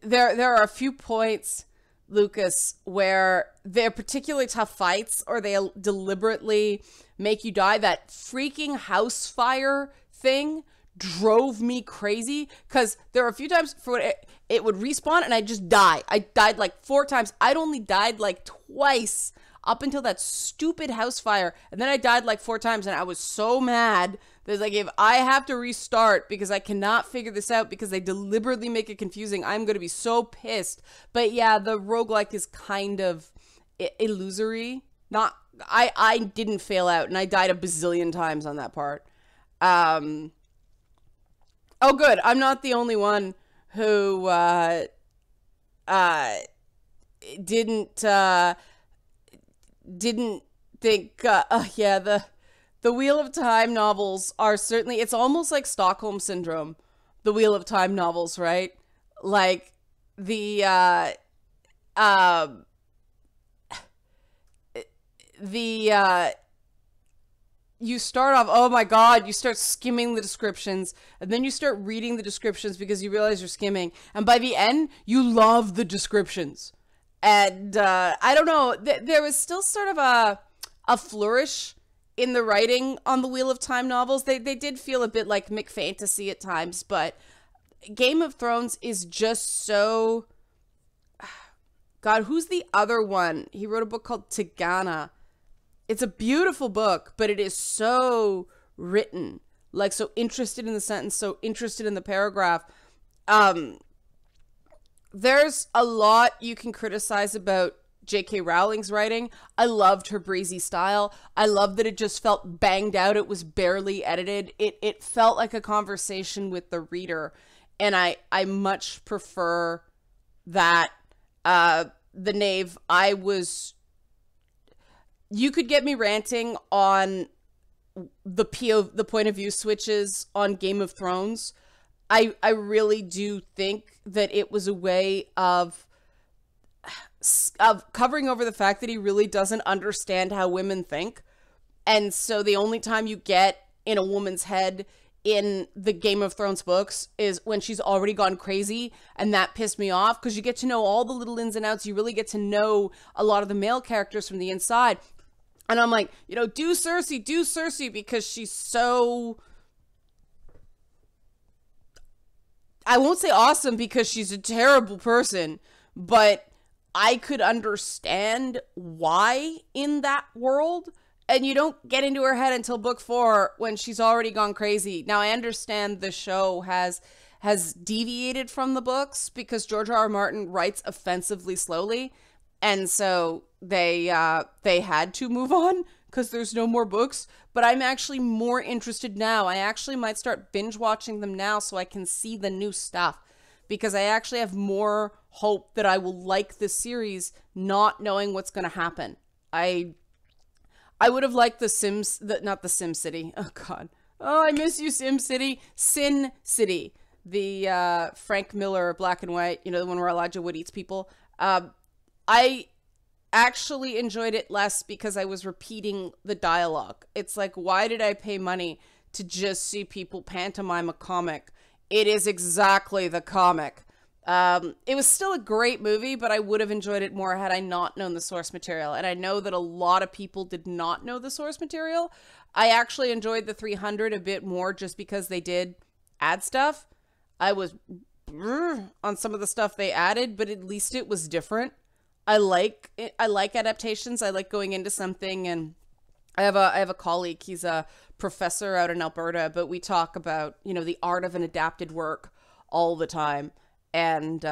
there are a few points, Lucas, where they're particularly tough fights, or they deliberately make you die. That freaking house fire thing drove me crazy, because there are a few times for it would respawn and I'd just die. I died like 4 times. I'd only died like twice up until that stupid house fire, and then I died like 4 times, and I was so mad that, like, if I have to restart because I cannot figure this out because they deliberately make it confusing, I'm going to be so pissed. But yeah, the roguelike is kind of illusory. I didn't fail out, and I died a bazillion times on that part. Oh good, I'm not the only one who uh, didn't didn't think yeah, the Wheel of Time novels are certainly, it's almost like Stockholm syndrome, the Wheel of Time novels, right? Like the um the you start off, oh my god, you start skimming the descriptions, and then you start reading the descriptions because you realize you're skimming, and by the end you love the descriptions. And I don't know, there was still sort of a flourish in the writing on the Wheel of Time novels. They did feel a bit like McFantasy at times, but Game of Thrones is just so, god, who's the other one? He wrote a book called Tigana. It's a beautiful book, but it is so written, like so interested in the sentence, so interested in the paragraph. There's a lot you can criticize about J.K. Rowling's writing. I loved her breezy style. I loved that it just felt banged out. It was barely edited. It felt like a conversation with the reader, and I much prefer that. The Knave, you could get me ranting on the point of view switches on Game of Thrones. I really do think that it was a way of covering over the fact that he really doesn't understand how women think. And so the only time you get in a woman's head in the Game of Thrones books is when she's already gone crazy, and that pissed me off because you get to know all the little ins and outs. You really get to know a lot of the male characters from the inside. And I'm like, do Cersei, because she's so, I won't say awesome because she's a terrible person, but I could understand why in that world. And you don't get into her head until book 4 when she's already gone crazy. Now, I understand the show has deviated from the books because George R. R. Martin writes offensively slowly. And so they had to move on because there's no more books. But I'm actually more interested now. I actually might start binge watching them now so I can see the new stuff, because I actually have more hope that I will like this series not knowing what's going to happen. I would have liked not the Sim City. Oh god. Oh, I miss you, Sim City. Sin City. The Frank Miller black and white, the one where Elijah Wood eats people. I actually enjoyed it less because I was repeating the dialogue. It's like, why did I pay money to just see people pantomime a comic? It is exactly the comic. It was still a great movie, but I would have enjoyed it more had I not known the source material. And I know that a lot of people did not know the source material. I actually enjoyed the 300 a bit more just because they did add stuff. I was on some of the stuff they added, but at least it was different. I like adaptations. I like going into something, and I have a colleague. He's a professor out in Alberta, but we talk about, the art of an adapted work all the time. And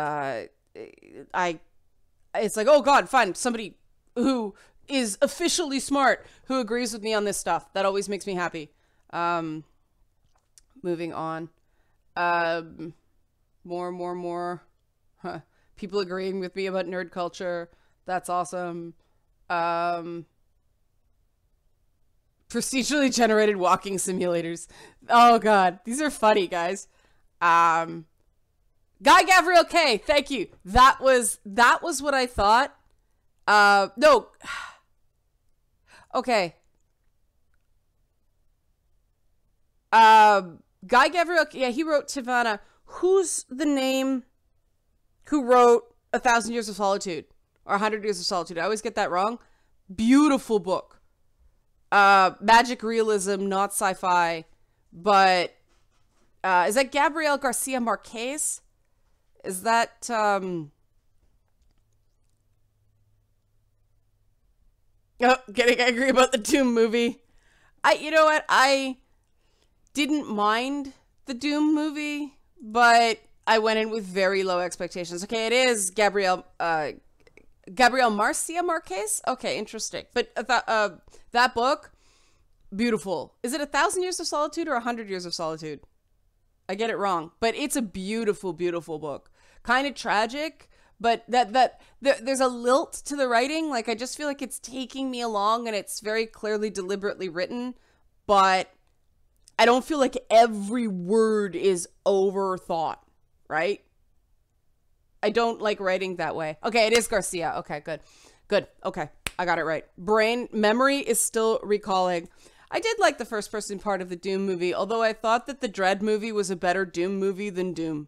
it's like, oh god, fine, somebody who is officially smart who agrees with me on this stuff. That always makes me happy. Moving on. More. Huh. People agreeing with me about nerd culture. That's awesome. Procedurally generated walking simulators. Oh god, these are funny, guys. Guy Gavriel K, thank you. That was what I thought. No. Okay. Guy Gavriel, yeah, he wrote Tivana. Who's the name who wrote 1,000 Years of Solitude or 100 Years of Solitude? I always get that wrong. Beautiful book. Magic realism, not sci-fi, but is that Gabriel Garcia Marquez? Is that oh, getting angry about the Doom movie. You know what? I didn't mind the Doom movie, but I went in with very low expectations. Okay, it is Gabriel Garcia Marquez. Okay, interesting. But that book, beautiful. Is it 1,000 Years of Solitude or 100 Years of Solitude? I get it wrong, but it's a beautiful, beautiful book. Kind of tragic, but there's a lilt to the writing. Like, I just feel like it's taking me along, and it's very clearly deliberately written, but I don't feel like every word is overthought, right? I don't like writing that way. Okay, it is Garcia. Okay, good. Good. Okay, I got it right. Brain memory is still recalling. I did like the first person part of the Doom movie, although I thought that the Dredd movie was a better Doom movie than Doom,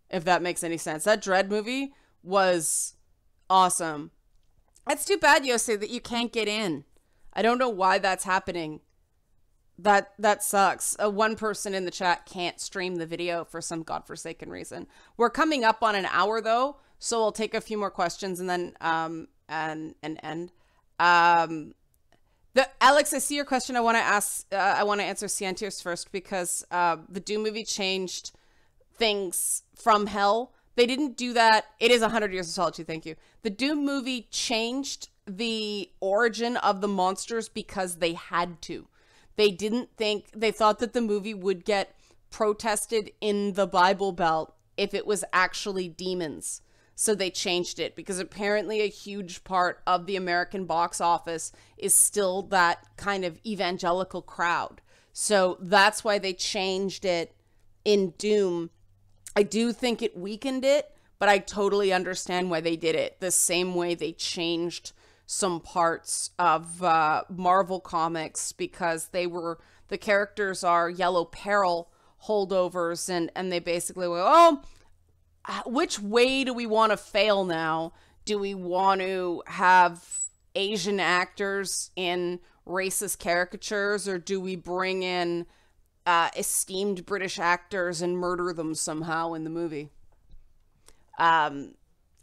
if that makes any sense. That Dredd movie was awesome. That's too bad, Yosei, that you can't get in. I don't know why that's happening. That sucks. One person in the chat can't stream the video for some godforsaken reason. We're coming up on an hour though, so I'll take a few more questions and then and end. Alex, I see your question. I want to answer Ciantiers first because the Doom movie changed things from hell. They didn't do that. It is 100 Years of Solitude. Thank you. The Doom movie changed the origin of the monsters because they had to. They thought that the movie would get protested in the Bible Belt if it was actually demons. So they changed it because apparently a huge part of the American box office is still that kind of evangelical crowd. So that's why they changed it in Doom. I do think it weakened it, but I totally understand why they did it. The same way they changed some parts of Marvel comics because the characters are Yellow Peril holdovers, and they basically go, oh, which way do we want to fail now? Do we want to have Asian actors in racist caricatures, or do we bring in esteemed British actors and murder them somehow in the movie?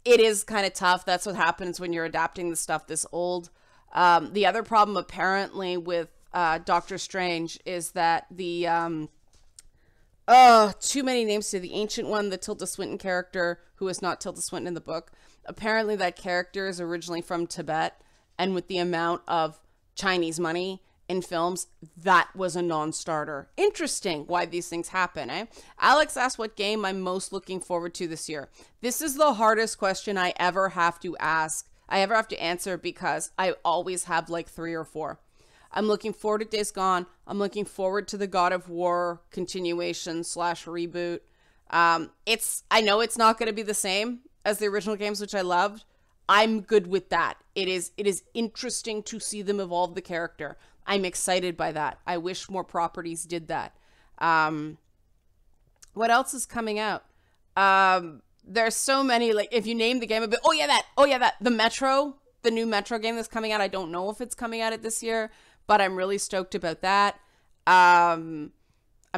It is kind of tough. That's what happens when you're adapting the stuff this old. The other problem apparently with Doctor Strange is that the too many names to the ancient one, the Tilda Swinton character, who is not Tilda Swinton in the book. Apparently that character is originally from Tibet, and with the amount of Chinese money in films, that was a non-starter. Interesting why these things happen, eh? Alex asked what game I'm most looking forward to this year. This is the hardest question I ever have to answer because I always have like 3 or 4. I'm looking forward to Days Gone. I'm looking forward to the God of War continuation / reboot. I know it's not going to be the same as the original games, which I loved. I'm good with that. It is interesting to see them evolve the character. I'm excited by that. I wish more properties did that. What else is coming out? There's so many, like, if you name the game a bit, the new Metro game that's coming out. I don't know if it's coming out this year, but I'm really stoked about that. I'm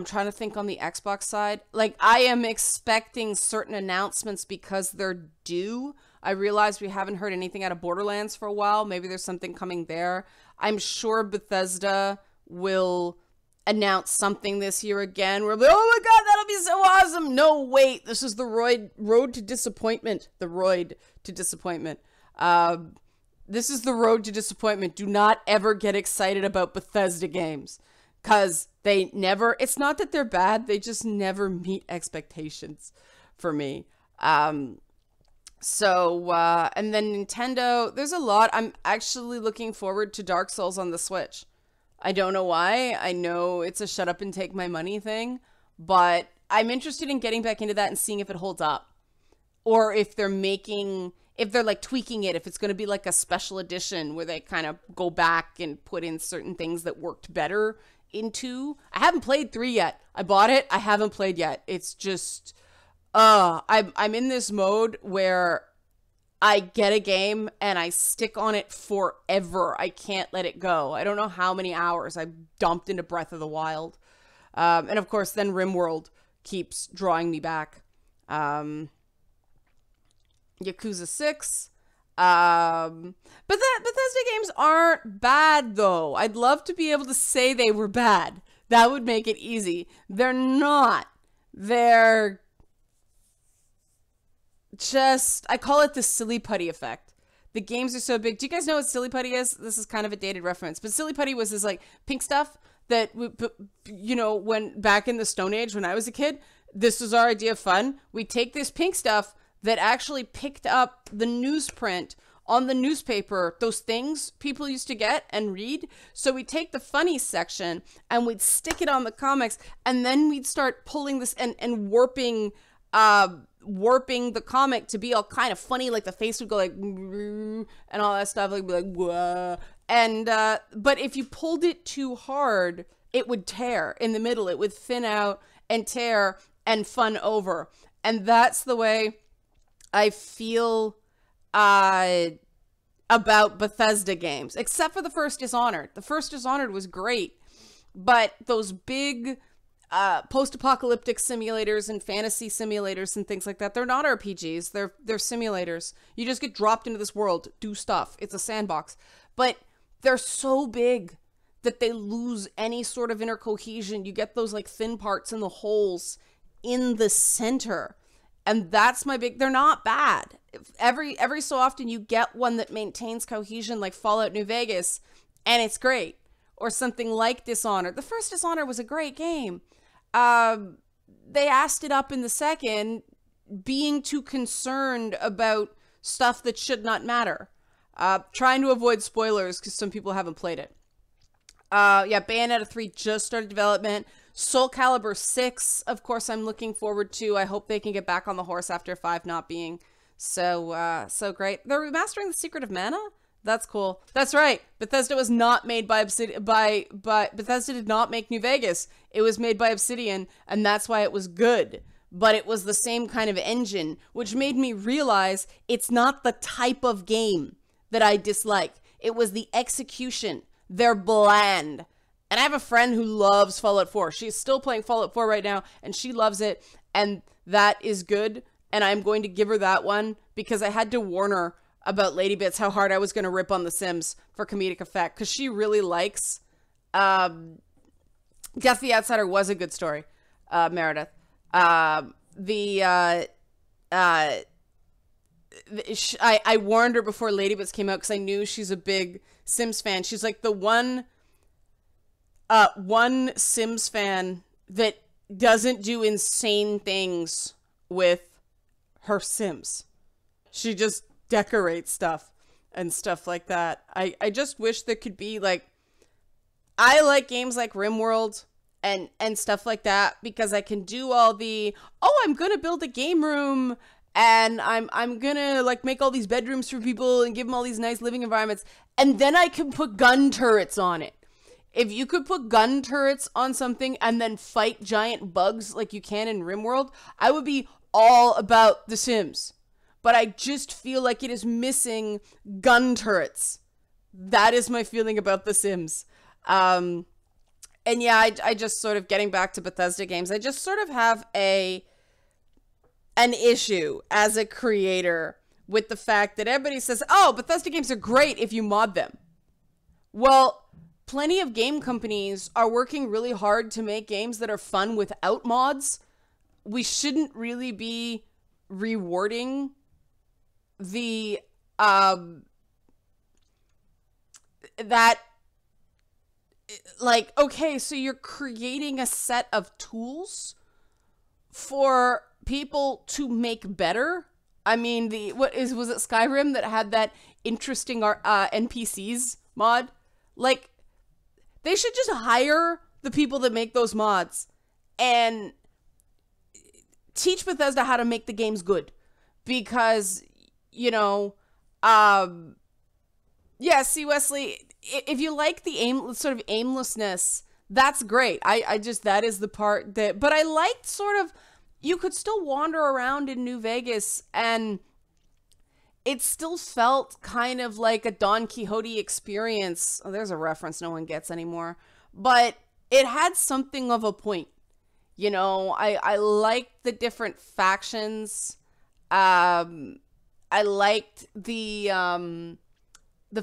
trying to think on the Xbox side. Like, I am expecting certain announcements because they're due. I realize we haven't heard anything out of Borderlands for a while. Maybe there's something coming there. I'm sure Bethesda will announce something this year again. We're like, oh my god, that'll be so awesome. No, wait, this is the road to disappointment. The road to disappointment. This is the road to disappointment. Do not ever get excited about Bethesda games. Because they never, it's not that they're bad, they just never meet expectations for me. And then Nintendo, there's a lot. I'm actually looking forward to Dark Souls on the Switch. I don't know why. I know it's a shut up and take my money thing, but I'm interested in getting back into that and seeing if it holds up. Or if they're like tweaking it, if it's going to be like a special edition where they kind of go back and put in certain things that worked better into. I haven't played 3 yet. I bought it. I haven't played yet. It's just, I'm in this mode where I get a game and I stick on it forever. I can't let it go. I don't know how many hours I dumped into Breath of the Wild. And of course, then RimWorld keeps drawing me back. Yakuza 6. But Bethesda games aren't bad, though. I'd love to be able to say they were bad. That would make it easy. They're not. They're just, I call it the silly putty effect. The games are so big. Do you guys know what silly putty is? This is kind of a dated reference, but silly putty was this like pink stuff that, you know, when back in the Stone Age when I was a kid, this was our idea of fun. We take this pink stuff that actually picked up the newsprint on the newspaper, those things people used to get and read. So we'd take the funny section and we'd stick it on the comics, and then we'd start pulling this and warping the comic to be all kind of funny, like the face would go like and all that stuff, like be like whoa. And but if you pulled it too hard, it would tear in the middle. It would thin out and tear and fun over. And that's the way I feel about Bethesda games, except for the first Dishonored. The first Dishonored was great, but those big post-apocalyptic simulators and fantasy simulators and things like that, they're not RPGs. They're simulators. You just get dropped into this world, do stuff. It's a sandbox. But they're so big that they lose any sort of inner cohesion. You get those like thin parts in the holes in the center. And that's my big, they're not bad. Every so often you get one that maintains cohesion, like Fallout New Vegas, and it's great. Or something like Dishonored. The first Dishonored was a great game. They assed it up in the second, being too concerned about stuff that should not matter. Trying to avoid spoilers because some people haven't played it. Yeah, Bayonetta 3 just started development. Soul Calibur 6, of course, I'm looking forward to. I hope they can get back on the horse after 5 not being so great. They're remastering The Secret of Mana? That's cool. That's right. Bethesda was not made by Obsidian. Bethesda did not make New Vegas. It was made by Obsidian, and that's why it was good. But it was the same kind of engine, which made me realize it's not the type of game that I dislike. It was the execution. They're bland. And I have a friend who loves Fallout 4. She's still playing Fallout 4 right now, and she loves it, and that is good. And I'm going to give her that one because I had to warn her about Lady Bits how hard I was going to rip on The Sims for comedic effect, because she really likes Death of the Outsider was a good story, Meredith. I warned her before Lady Bits came out because I knew she's a big Sims fan. She's like the one Sims fan that doesn't do insane things with her Sims. She just decorates stuff and stuff like that. I just wish there could be like, I like games like RimWorld and stuff like that because I can do all the, oh, I'm gonna build a game room and I'm gonna like make all these bedrooms for people and give them all these nice living environments, and then I can put gun turrets on it. If you could put gun turrets on something and then fight giant bugs like you can in RimWorld, I would be all about The Sims. But I just feel like it is missing gun turrets. That is my feeling about The Sims. And yeah, I just sort of, getting back to Bethesda games, I just sort of have an issue as a creator with the fact that everybody says, oh, Bethesda games are great if you mod them. Well, plenty of game companies are working really hard to make games that are fun without mods. We shouldn't really be rewarding the that, like, okay, so you're creating a set of tools for people to make better. I mean, was it Skyrim that had that interesting NPCs mod? Like, they should just hire the people that make those mods and teach Bethesda how to make the games good. Because, you know, yeah, see, Wesley, if you like the sort of aimlessness, that's great. I just, that is the part that, but I liked sort of, you could still wander around in New Vegas and it still felt kind of like a Don Quixote experience. Oh, there's a reference no one gets anymore, but it had something of a point. You know, I liked the different factions. I liked the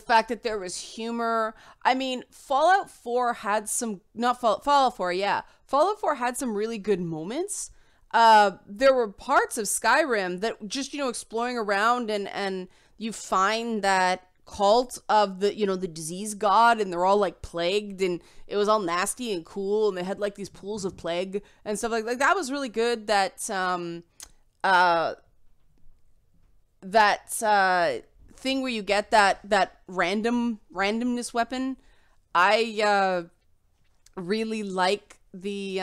fact that there was humor. I mean, Fallout 4 had some, Fallout 4, yeah. Fallout 4 had some really good moments. There were parts of Skyrim that just, you know, exploring around and you find that cult of the, you know, the disease god, and they're all like plagued and it was all nasty and cool and they had like these pools of plague and stuff like that was really good. That that thing where you get that randomness weapon. I really like the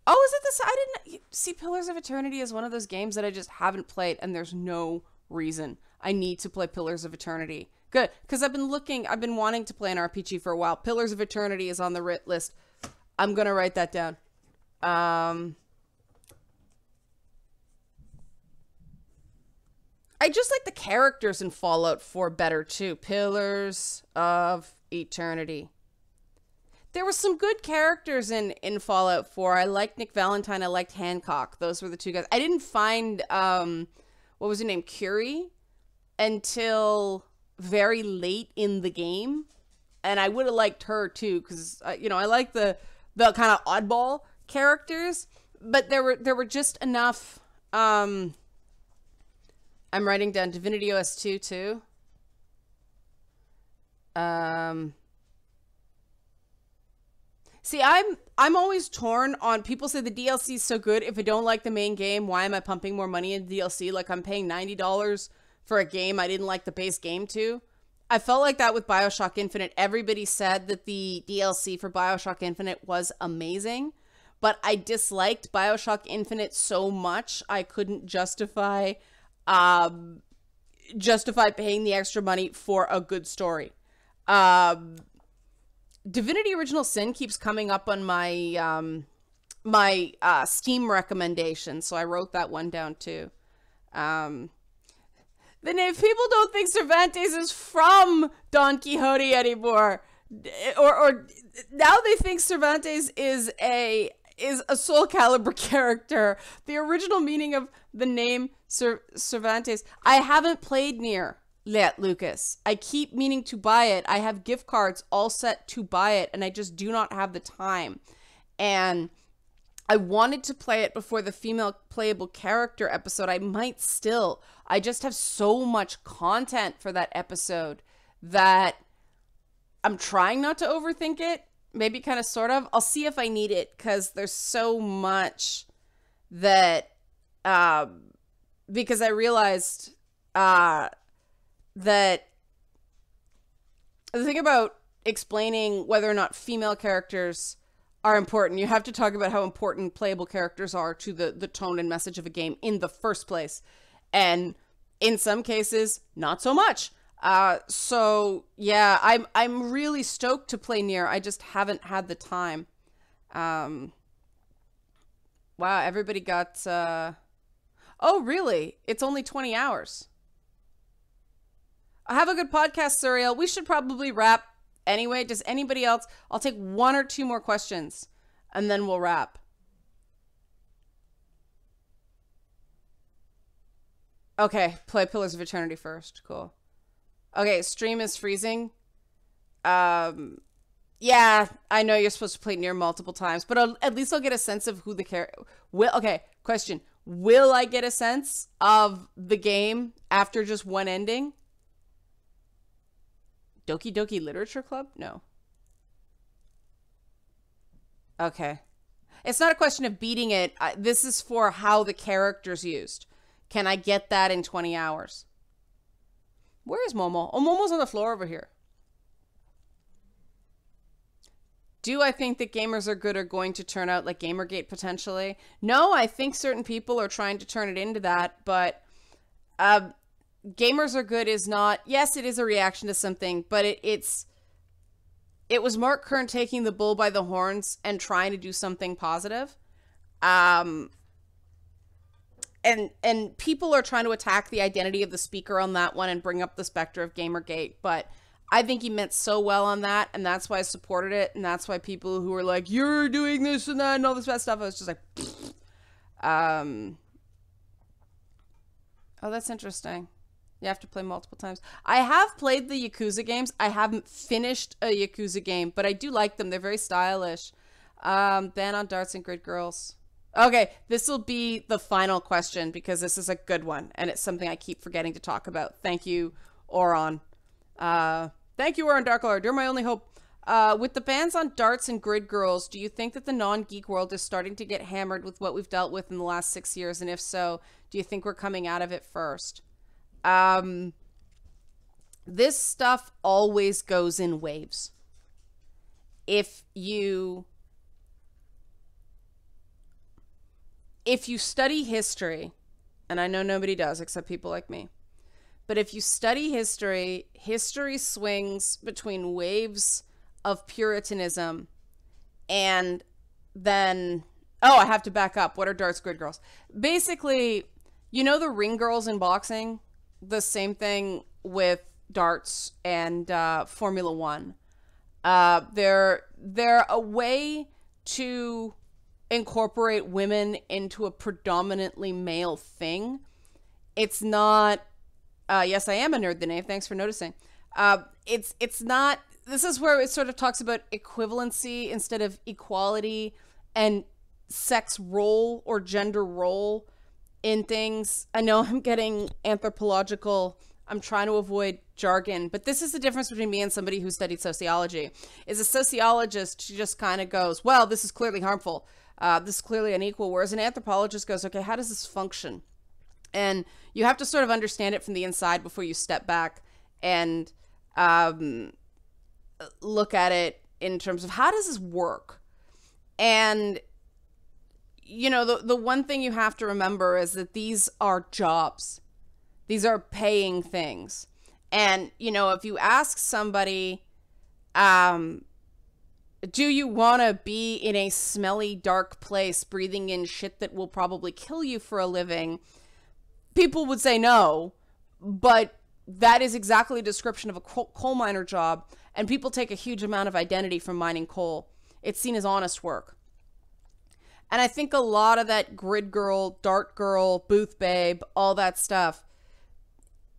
oh, is it this? I didn't see Pillars of Eternity as one of those games that I just haven't played, and there's no reason I need to play Pillars of Eternity. Good, because I've been wanting to play an RPG for a while. Pillars of Eternity is on the list. I'm gonna write that down. I just like the characters in Fallout 4 better too. Pillars of Eternity. There were some good characters in Fallout 4. I liked Nick Valentine. I liked Hancock. Those were the two guys. I didn't find, what was her name? Curie until very late in the game. And I would have liked her too, because, you know, I like the kind of oddball characters. But there were just enough, I'm writing down Divinity OS 2 too. See, I'm always torn on, people say the DLC is so good. If I don't like the main game, why am I pumping more money into DLC? Like, I'm paying $90 for a game I didn't like the base game to. I felt like that with BioShock Infinite. Everybody said that the DLC for BioShock Infinite was amazing, but I disliked BioShock Infinite so much I couldn't justify paying the extra money for a good story. Divinity Original Sin keeps coming up on my my Steam recommendations, so I wrote that one down too. Then if people don't think Cervantes is from Don Quixote anymore, or now they think Cervantes is a Soul Calibur character. The original meaning of the name Cervantes. I haven't played Nier yet, Lucas. I keep meaning to buy it. I have gift cards all set to buy it, and I just do not have the time. And I wanted to play it before the female playable character episode. I might still. I just have so much content for that episode that I'm trying not to overthink it. Maybe kind of, sort of. I'll see if I need it, because there's so much that, because I realized, that the thing about explaining whether or not female characters are important, you have to talk about how important playable characters are to the tone and message of a game in the first place. And in some cases, not so much. So yeah, I'm really stoked to play Nier. I just haven't had the time. Wow, everybody got, oh really? It's only 20 hours. Have a good podcast, Suriel. We should probably wrap anyway. Does anybody else? I'll take one or two more questions and then we'll wrap. Okay, play Pillars of Eternity first. Cool. Okay, stream is freezing. Yeah, I know you're supposed to play Nier multiple times, but at least I'll get a sense of who the character will. Okay, question. Will I get a sense of the game after just one ending? Doki Doki Literature Club? No. Okay. It's not a question of beating it. This is for how the character's used. Can I get that in 20 hours? Where is Momo? Oh, Momo's on the floor over here. Do I think that gamers are good are going to turn out like Gamergate potentially? No, I think certain people are trying to turn it into that, but Gamers Are Good is not, yes, it is a reaction to something, but it was Mark Kern taking the bull by the horns and trying to do something positive. And people are trying to attack the identity of the speaker on that one and bring up the specter of Gamergate, but I think he meant so well on that, and that's why I supported it, and that's why people who were like, you're doing this and that and all this bad stuff, I was just like, oh, that's interesting. You have to play multiple times. I have played the Yakuza games. I haven't finished a Yakuza game, but I do like them. They're very stylish. Ban on darts and grid girls. Okay, this will be the final question because this is a good one, and it's something I keep forgetting to talk about. Thank you, Oron. Thank you, Oron Darklord. You're my only hope. With the bans on darts and grid girls, do you think that the non-geek world is starting to get hammered with what we've dealt with in the last 6 years? And if so, do you think we're coming out of it first? This stuff always goes in waves. If you study history, and I know nobody does except people like me, but if you study history, history swings between waves of Puritanism and then, oh, I have to back up. What are darts grid girls? Basically, you know the ring girls in boxing? The same thing with darts and Formula One. They're a way to incorporate women into a predominantly male thing. It's not, yes, I am a nerd, Danae. Thanks for noticing. It's not, this is where it sort of talks about equivalency instead of equality and sex role or gender role in things. I know I'm getting anthropological. I'm trying to avoid jargon, but this is the difference between me and somebody who studied sociology. Is a sociologist just kind of goes, well, this is clearly harmful. This is clearly unequal. Whereas an anthropologist goes, okay, how does this function? And you have to sort of understand it from the inside before you step back and look at it in terms of how does this work? And, you know, the one thing you have to remember is that these are jobs. These are paying things. And, you know, if you ask somebody, do you want to be in a smelly, dark place breathing in shit that will probably kill you for a living? People would say no, but that is exactly a description of a coal miner job, and people take a huge amount of identity from mining coal. It's seen as honest work. And I think a lot of that grid girl, dart girl, booth babe, all that stuff,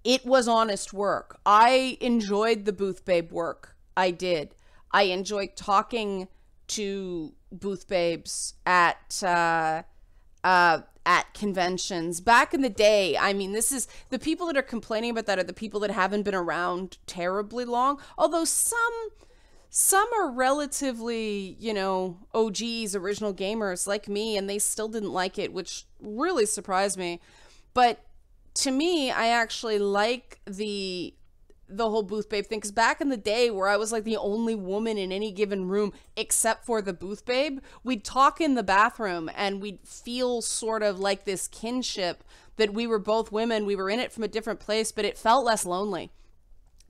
it was honest work. I enjoyed the booth babe work. I did. I enjoyed talking to booth babes at conventions. Back in the day, I mean, this is, the people that are complaining about that are the people that haven't been around terribly long. Although some are relatively, you know, OGs, original gamers like me, and they still didn't like it, which really surprised me. But to me, I actually like the whole booth babe thing, because back in the day where I was like the only woman in any given room except for the booth babe, we'd talk in the bathroom and we'd feel sort of like this kinship that we were both women. We were in it from a different place, but it felt less lonely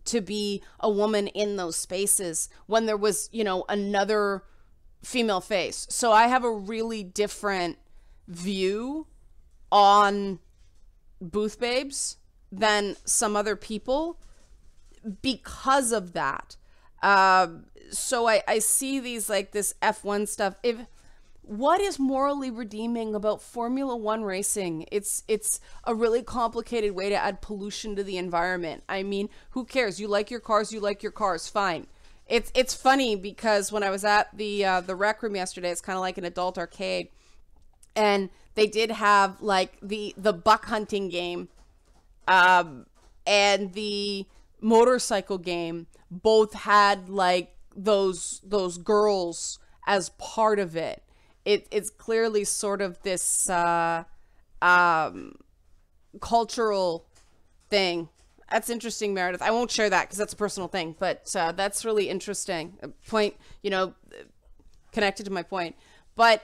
to be a woman in those spaces when there was, you know, another female face. So I have a really different view on booth babes than some other people because of that. So I see these, like, this F1 stuff. What is morally redeeming about Formula One racing? It's a really complicated way to add pollution to the environment. I mean, who cares? You like your cars, fine. It's funny because when I was at the rec room yesterday, it's kind of like an adult arcade, and they did have like the buck hunting game, and the motorcycle game both had like those girls as part of it. It's clearly sort of this cultural thing. That's interesting, Meredith. I won't share that because that's a personal thing, but that's really interesting. A point, you know, connected to my point. But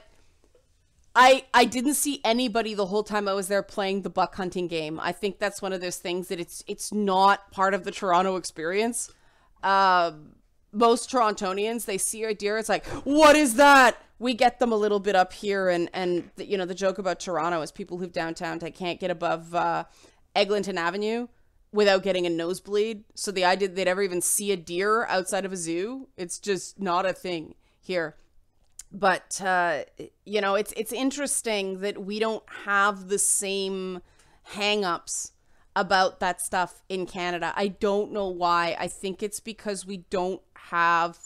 I didn't see anybody the whole time I was there playing the buck hunting game. I think that's one of those things that it's not part of the Toronto experience. Most Torontonians, they see a deer, it's like, what is that? We get them a little bit up here, and you know, the joke about Toronto is people who downtown, they can't get above Eglinton Avenue without getting a nosebleed. So the idea that they'd ever even see a deer outside of a zoo, it's just not a thing here. But, you know, it's interesting that we don't have the same hang-ups about that stuff in Canada. I don't know why. I think it's because we don't have,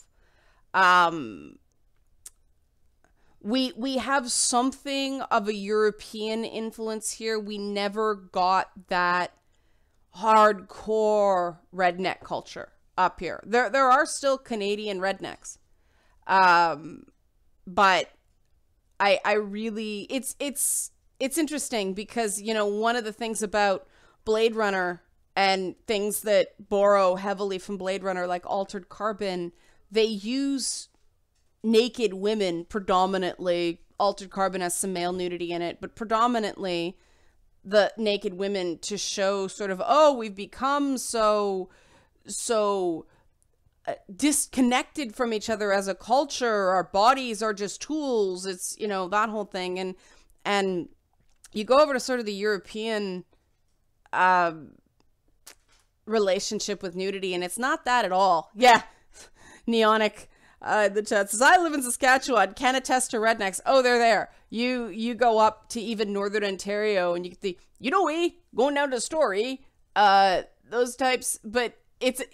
we have something of a European influence here. We never got that hardcore redneck culture. up here. There are still Canadian rednecks. But I really, it's interesting because, you know, one of the things about Blade Runner and things that borrow heavily from Blade Runner, like Altered Carbon, they use naked women predominantly. Altered Carbon has some male nudity in it, but predominantly the naked women to show sort of, oh, we've become so disconnected from each other as a culture. Our bodies are just tools. It's, you know, that whole thing. And you go over to sort of the European relationship with nudity, and it's not that at all. Yeah. Neonic, the chat says, I live in Saskatchewan, can attest to rednecks. Oh, they're there. You go up to even Northern Ontario and you get the, you know, going down to the Story, those types, but it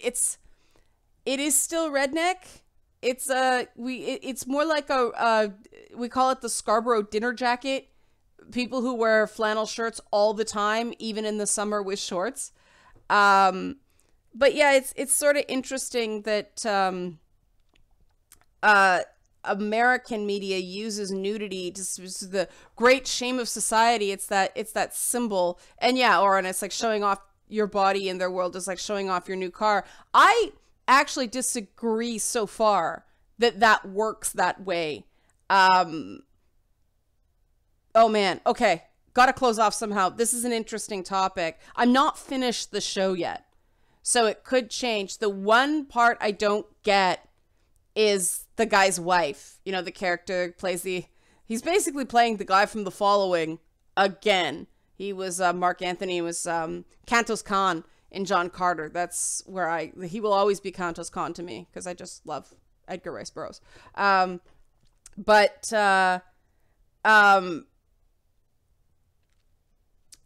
is still redneck. It's more like we call it the Scarborough dinner jacket. People who wear flannel shirts all the time, even in the summer with shorts. But yeah, it's sort of interesting that American media uses nudity to the great shame of society. It's that symbol. And yeah, and it's like showing off your body in their world is like showing off your new car. I actually disagree so far that works that way. Oh man. Okay. Gotta close off somehow. This is an interesting topic. I'm not finished the show yet, so it could change. The one part I don't get is the guy's wife. You know, the character plays he's basically playing the guy from The Following again. He was, Mark Anthony was, Cantos Khan in John Carter. That's where he will always be Cantos Khan to me, because I just love Edgar Rice Burroughs.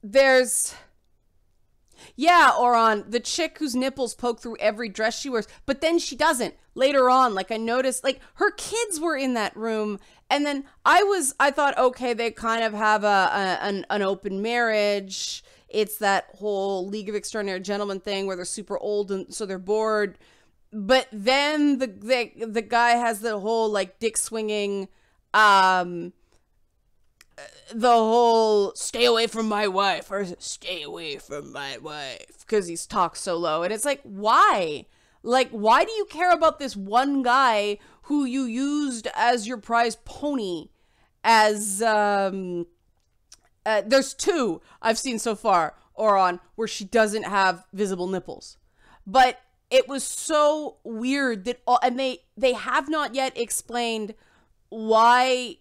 There's, yeah, or on the chick whose nipples poke through every dress she wears, but then she doesn't. Later on, like I noticed, like her kids were in that room, and then I thought, okay, they kind of have an open marriage. It's that whole League of Extraordinary Gentlemen thing where they're super old and so they're bored. But then the guy has the whole like dick swinging, the whole stay away from my wife, or stay away from my wife, because he's talked so low. And it's like, why? Like, why do you care about this one guy who you used as your prize pony? As, there's two I've seen so far, Oron, where she doesn't have visible nipples. But it was so weird that, and they have not yet explained why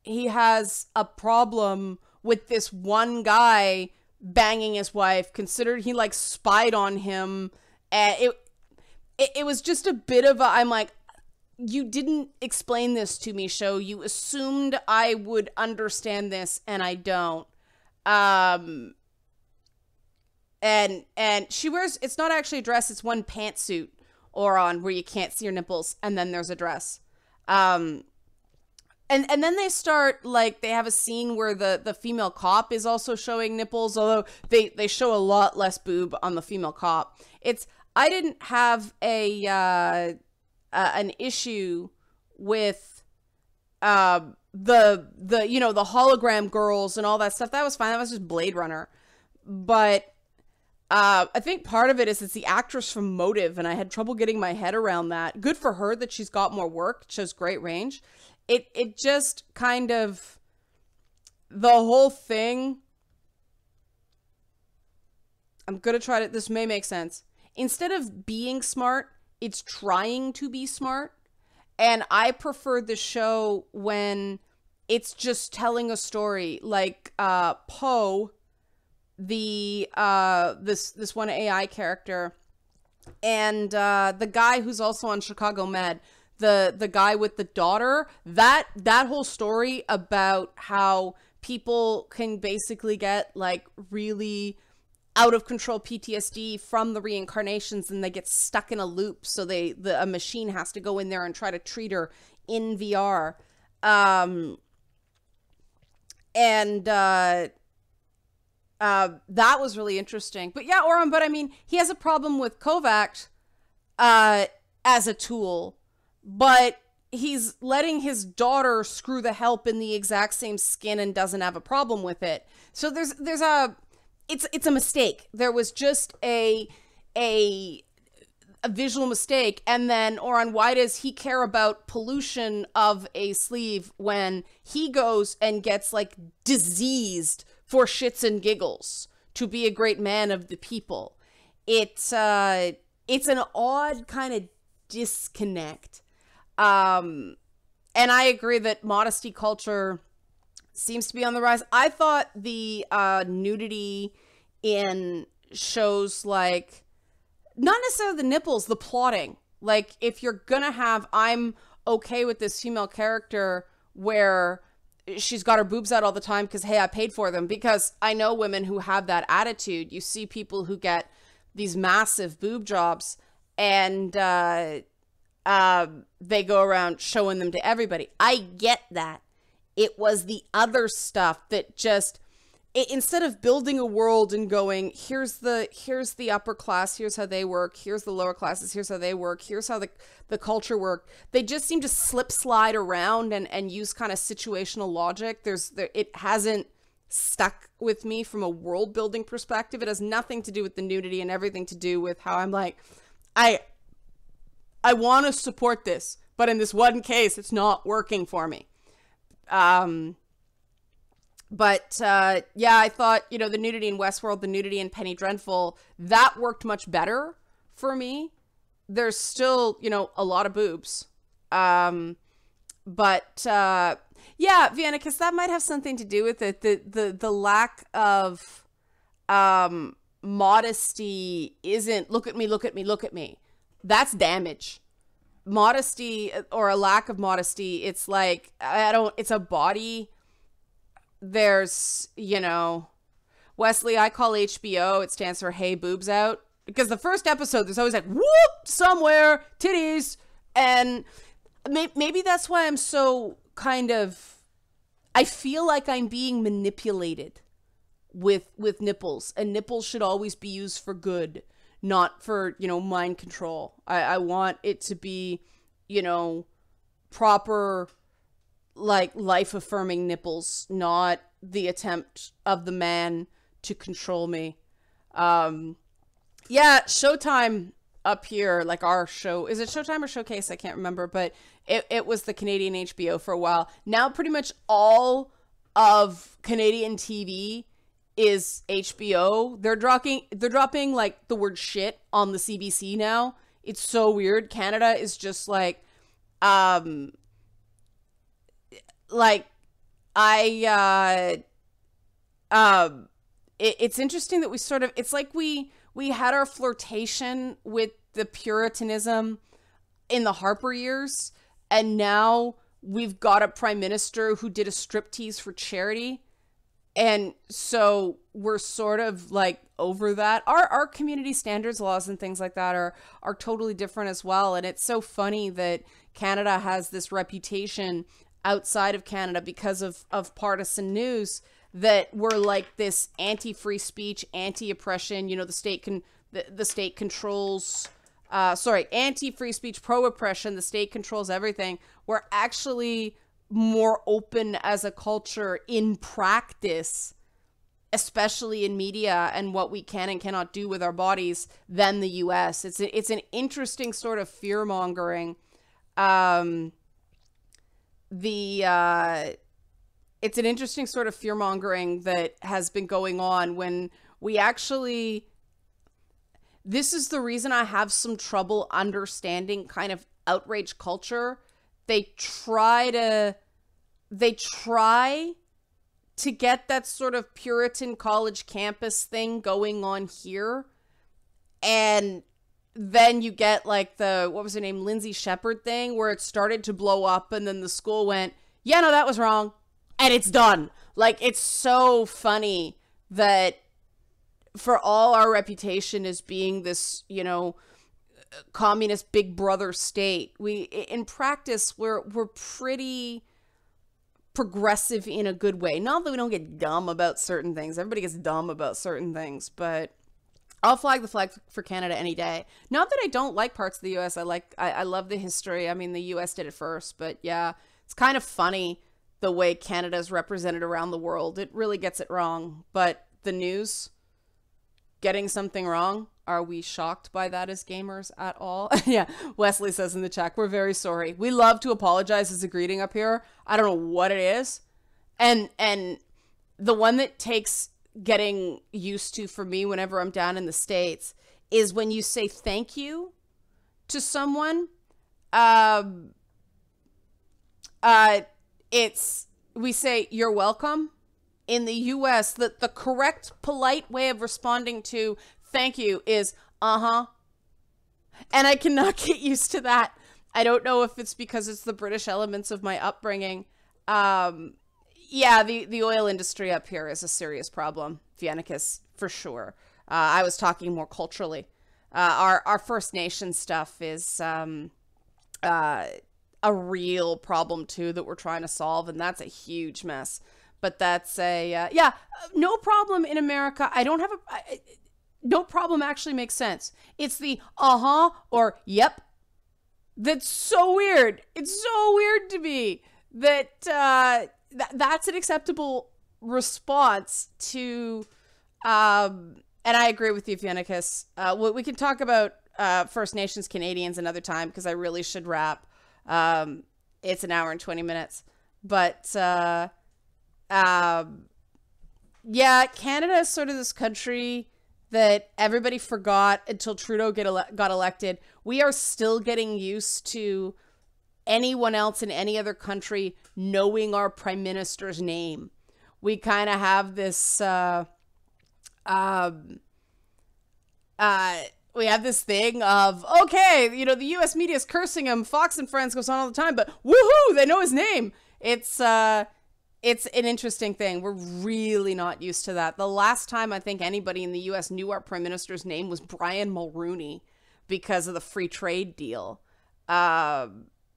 he has a problem with this one guy banging his wife, considered he like spied on him. And it was just a bit of I'm like, you didn't explain this to me, show. You assumed I would understand this, and I don't. And she wears, it's not actually a dress, it's one pantsuit, where you can't see her nipples, and then there's a dress. And then they start, like, they have a scene where the female cop is also showing nipples, although they show a lot less boob on the female cop. I didn't have an issue with the you know, the hologram girls and all that stuff. That was fine. That was just Blade Runner. But I think part of it is it's the actress from Motive, and I had trouble getting my head around that. Good for her that she's got more work. Shows great range. It just kind of, the whole thing, I'm gonna try to, this may make sense. Instead of being smart, it's trying to be smart. And I prefer the show when it's just telling a story, like Poe, this one AI character, and the guy who's also on Chicago Med, the guy with the daughter, that whole story about how people can basically get like really out of control PTSD from the reincarnations, and they get stuck in a loop, so a machine has to go in there and try to treat her in VR. That was really interesting. But yeah, Oren, but I mean, he has a problem with Kovacs as a tool, but he's letting his daughter screw the help in the exact same skin and doesn't have a problem with it. So it's a mistake. There was just a visual mistake. And then, Oran, why does he care about pollution of a sleeve when he goes and gets like diseased for shits and giggles to be a great man of the people? It's an odd kind of disconnect. And I agree that modesty culture seems to be on the rise. I thought the nudity in shows like, not necessarily the nipples, the plotting. Like, if you're gonna have, I'm okay with this female character where she's got her boobs out all the time because, hey, I paid for them. Because I know women who have that attitude. You see people who get these massive boob jobs and they go around showing them to everybody. I get that. It was the other stuff that just, instead of building a world and going, here's the upper class, here's how they work, here's the lower classes, here's how they work, here's how the culture work, they just seem to slide around and use kind of situational logic. It hasn't stuck with me from a world building perspective. It has nothing to do with the nudity and everything to do with how I'm like, I want to support this, but in this one case, it's not working for me. But I thought, the nudity in Westworld, the nudity in Penny Dreadful, that worked much better for me. There's still, a lot of boobs. Vienna, because that might have something to do with it. The lack of modesty isn't, look at me, look at me, look at me. That's damage. Modesty or a lack of modesty, it's like, it's a body. There's, Wesley, I call HBO, it stands for Hey Boobs Out. Because the first episode, there's always like, whoop, somewhere, titties. And maybe that's why I'm so I feel like I'm being manipulated with nipples. And nipples should always be used for good, not for, mind control. I want it to be, proper, like, life-affirming nipples, not the attempt of the man to control me. Showtime up here, like our show, is it Showtime or Showcase? I can't remember, but it was the Canadian HBO for a while. Now pretty much all of Canadian TV is HBO. They're dropping like the word shit on the CBC now. It's so weird. Canada is just like, it's interesting that we sort of, it's like we had our flirtation with the Puritanism in the Harper years, and now we've got a prime minister who did a striptease for charity, and so we're sort of like over that. Our community standards laws and things like that are totally different as well, and it's so funny that Canada has this reputation outside of Canada because of partisan news that we're like this anti-free speech, anti-oppression, the state controls, anti-free speech, pro-oppression, the state controls everything. We're actually more open as a culture in practice, especially in media and what we can and cannot do with our bodies, than the US. It's an interesting sort of fear-mongering. It's an interesting sort of fear-mongering that has been going on when we actually, this is the reason I have some trouble understanding kind of outrage culture. They try to get that sort of Puritan college campus thing going on here. And then you get like what was her name? Lindsay Shepherd thing, where it started to blow up and then the school went, yeah, no, that was wrong. And it's done. Like, it's so funny that for all our reputation as being this, communist big brother state, in practice, we're pretty progressive in a good way. Not that we don't get dumb about certain things. Everybody gets dumb about certain things, but I'll flag the flag for Canada any day. Not that I don't like parts of the US. I love the history. I mean, the US did it first, but yeah, it's kind of funny the way Canada's represented around the world. It really gets it wrong. But the news getting something wrong, are we shocked by that as gamers at all? Yeah, Wesley says in the chat, we're very sorry. We love to apologize as a greeting up here. I don't know what it is. And the one that takes getting used to for me whenever I'm down in the States is when you say thank you to someone. We say you're welcome. In the US, the correct polite way of responding to thank you is and I cannot get used to that. I don't know if it's because it's the British elements of my upbringing. Yeah, the oil industry up here is a serious problem, Viennicus, for sure. I was talking more culturally. Our First Nation stuff is a real problem, too, that we're trying to solve, and that's a huge mess. But that's yeah, no problem in America. I don't have no problem actually makes sense. It's the or yep. That's so weird. It's so weird to me that that's an acceptable response to, and I agree with you, Viennicus. We can talk about First Nations Canadians another time because I really should wrap. It's an hour and 20 minutes. But, yeah, Canada is sort of this country that everybody forgot until Trudeau got elected. We are still getting used to anyone else in any other country knowing our prime minister's name. We kind of have this we have this thing of, okay, you know, the US media is cursing him, Fox and Friends goes on all the time, but woohoo, they know his name. It's an interesting thing. We're really not used to that. The last time I think anybody in the US knew our prime minister's name was Brian Mulroney because of the free trade deal.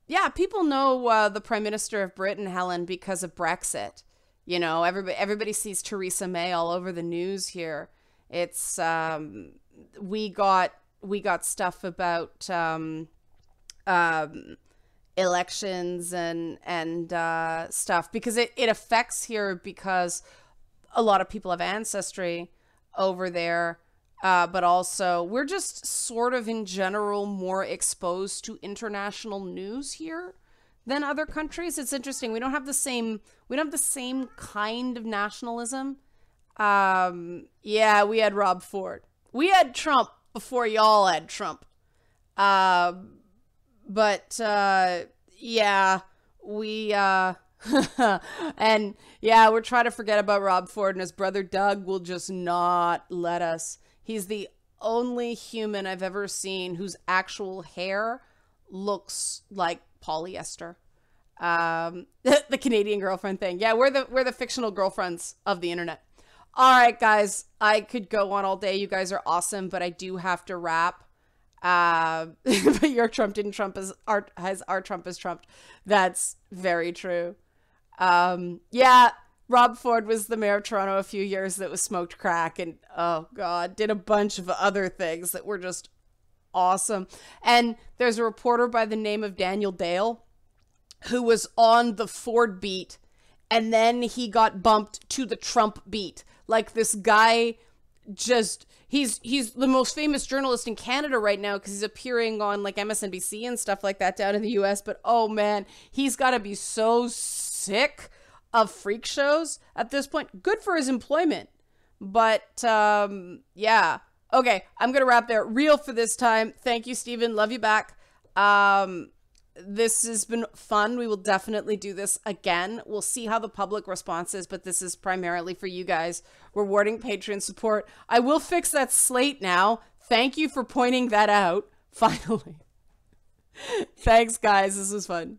Yeah, people know the Prime Minister of Britain, Helen, because of Brexit. You know, everybody sees Theresa May all over the news here. It's we got stuff about elections and stuff because it affects here because a lot of people have ancestry over there. But also, we're just sort of in general more exposed to international news here than other countries. It's interesting. We don't have the same kind of nationalism. Yeah, we had Rob Ford. We had Trump before y'all had Trump. But yeah, we and yeah, we're trying to forget about Rob Ford, and his brother Doug will just not let us. He's the only human I've ever seen whose actual hair looks like polyester. The Canadian girlfriend thing. Yeah, we're the fictional girlfriends of the internet. All right, guys, I could go on all day. You guys are awesome, but I do have to wrap. But your Trump didn't trump as our Trump is trumped. That's very true. Yeah. Rob Ford was the mayor of Toronto a few years that was smoked crack and, oh God, did a bunch of other things that were just awesome. And there's a reporter by the name of Daniel Dale who was on the Ford beat, and then he got bumped to the Trump beat. Like, this guy just, he's the most famous journalist in Canada right now because he's appearing on like MSNBC and stuff like that down in the US. But oh man, he's got to be so sick of freak shows at this point. Good for his employment. But yeah. Okay, I'm going to wrap there. Real for this time. Thank you, Stephen. Love you back. This has been fun. We will definitely do this again. We'll see how the public response is, but this is primarily for you guys. Rewarding Patreon support. I will fix that slate now. Thank you for pointing that out. Finally. Thanks, guys. This was fun.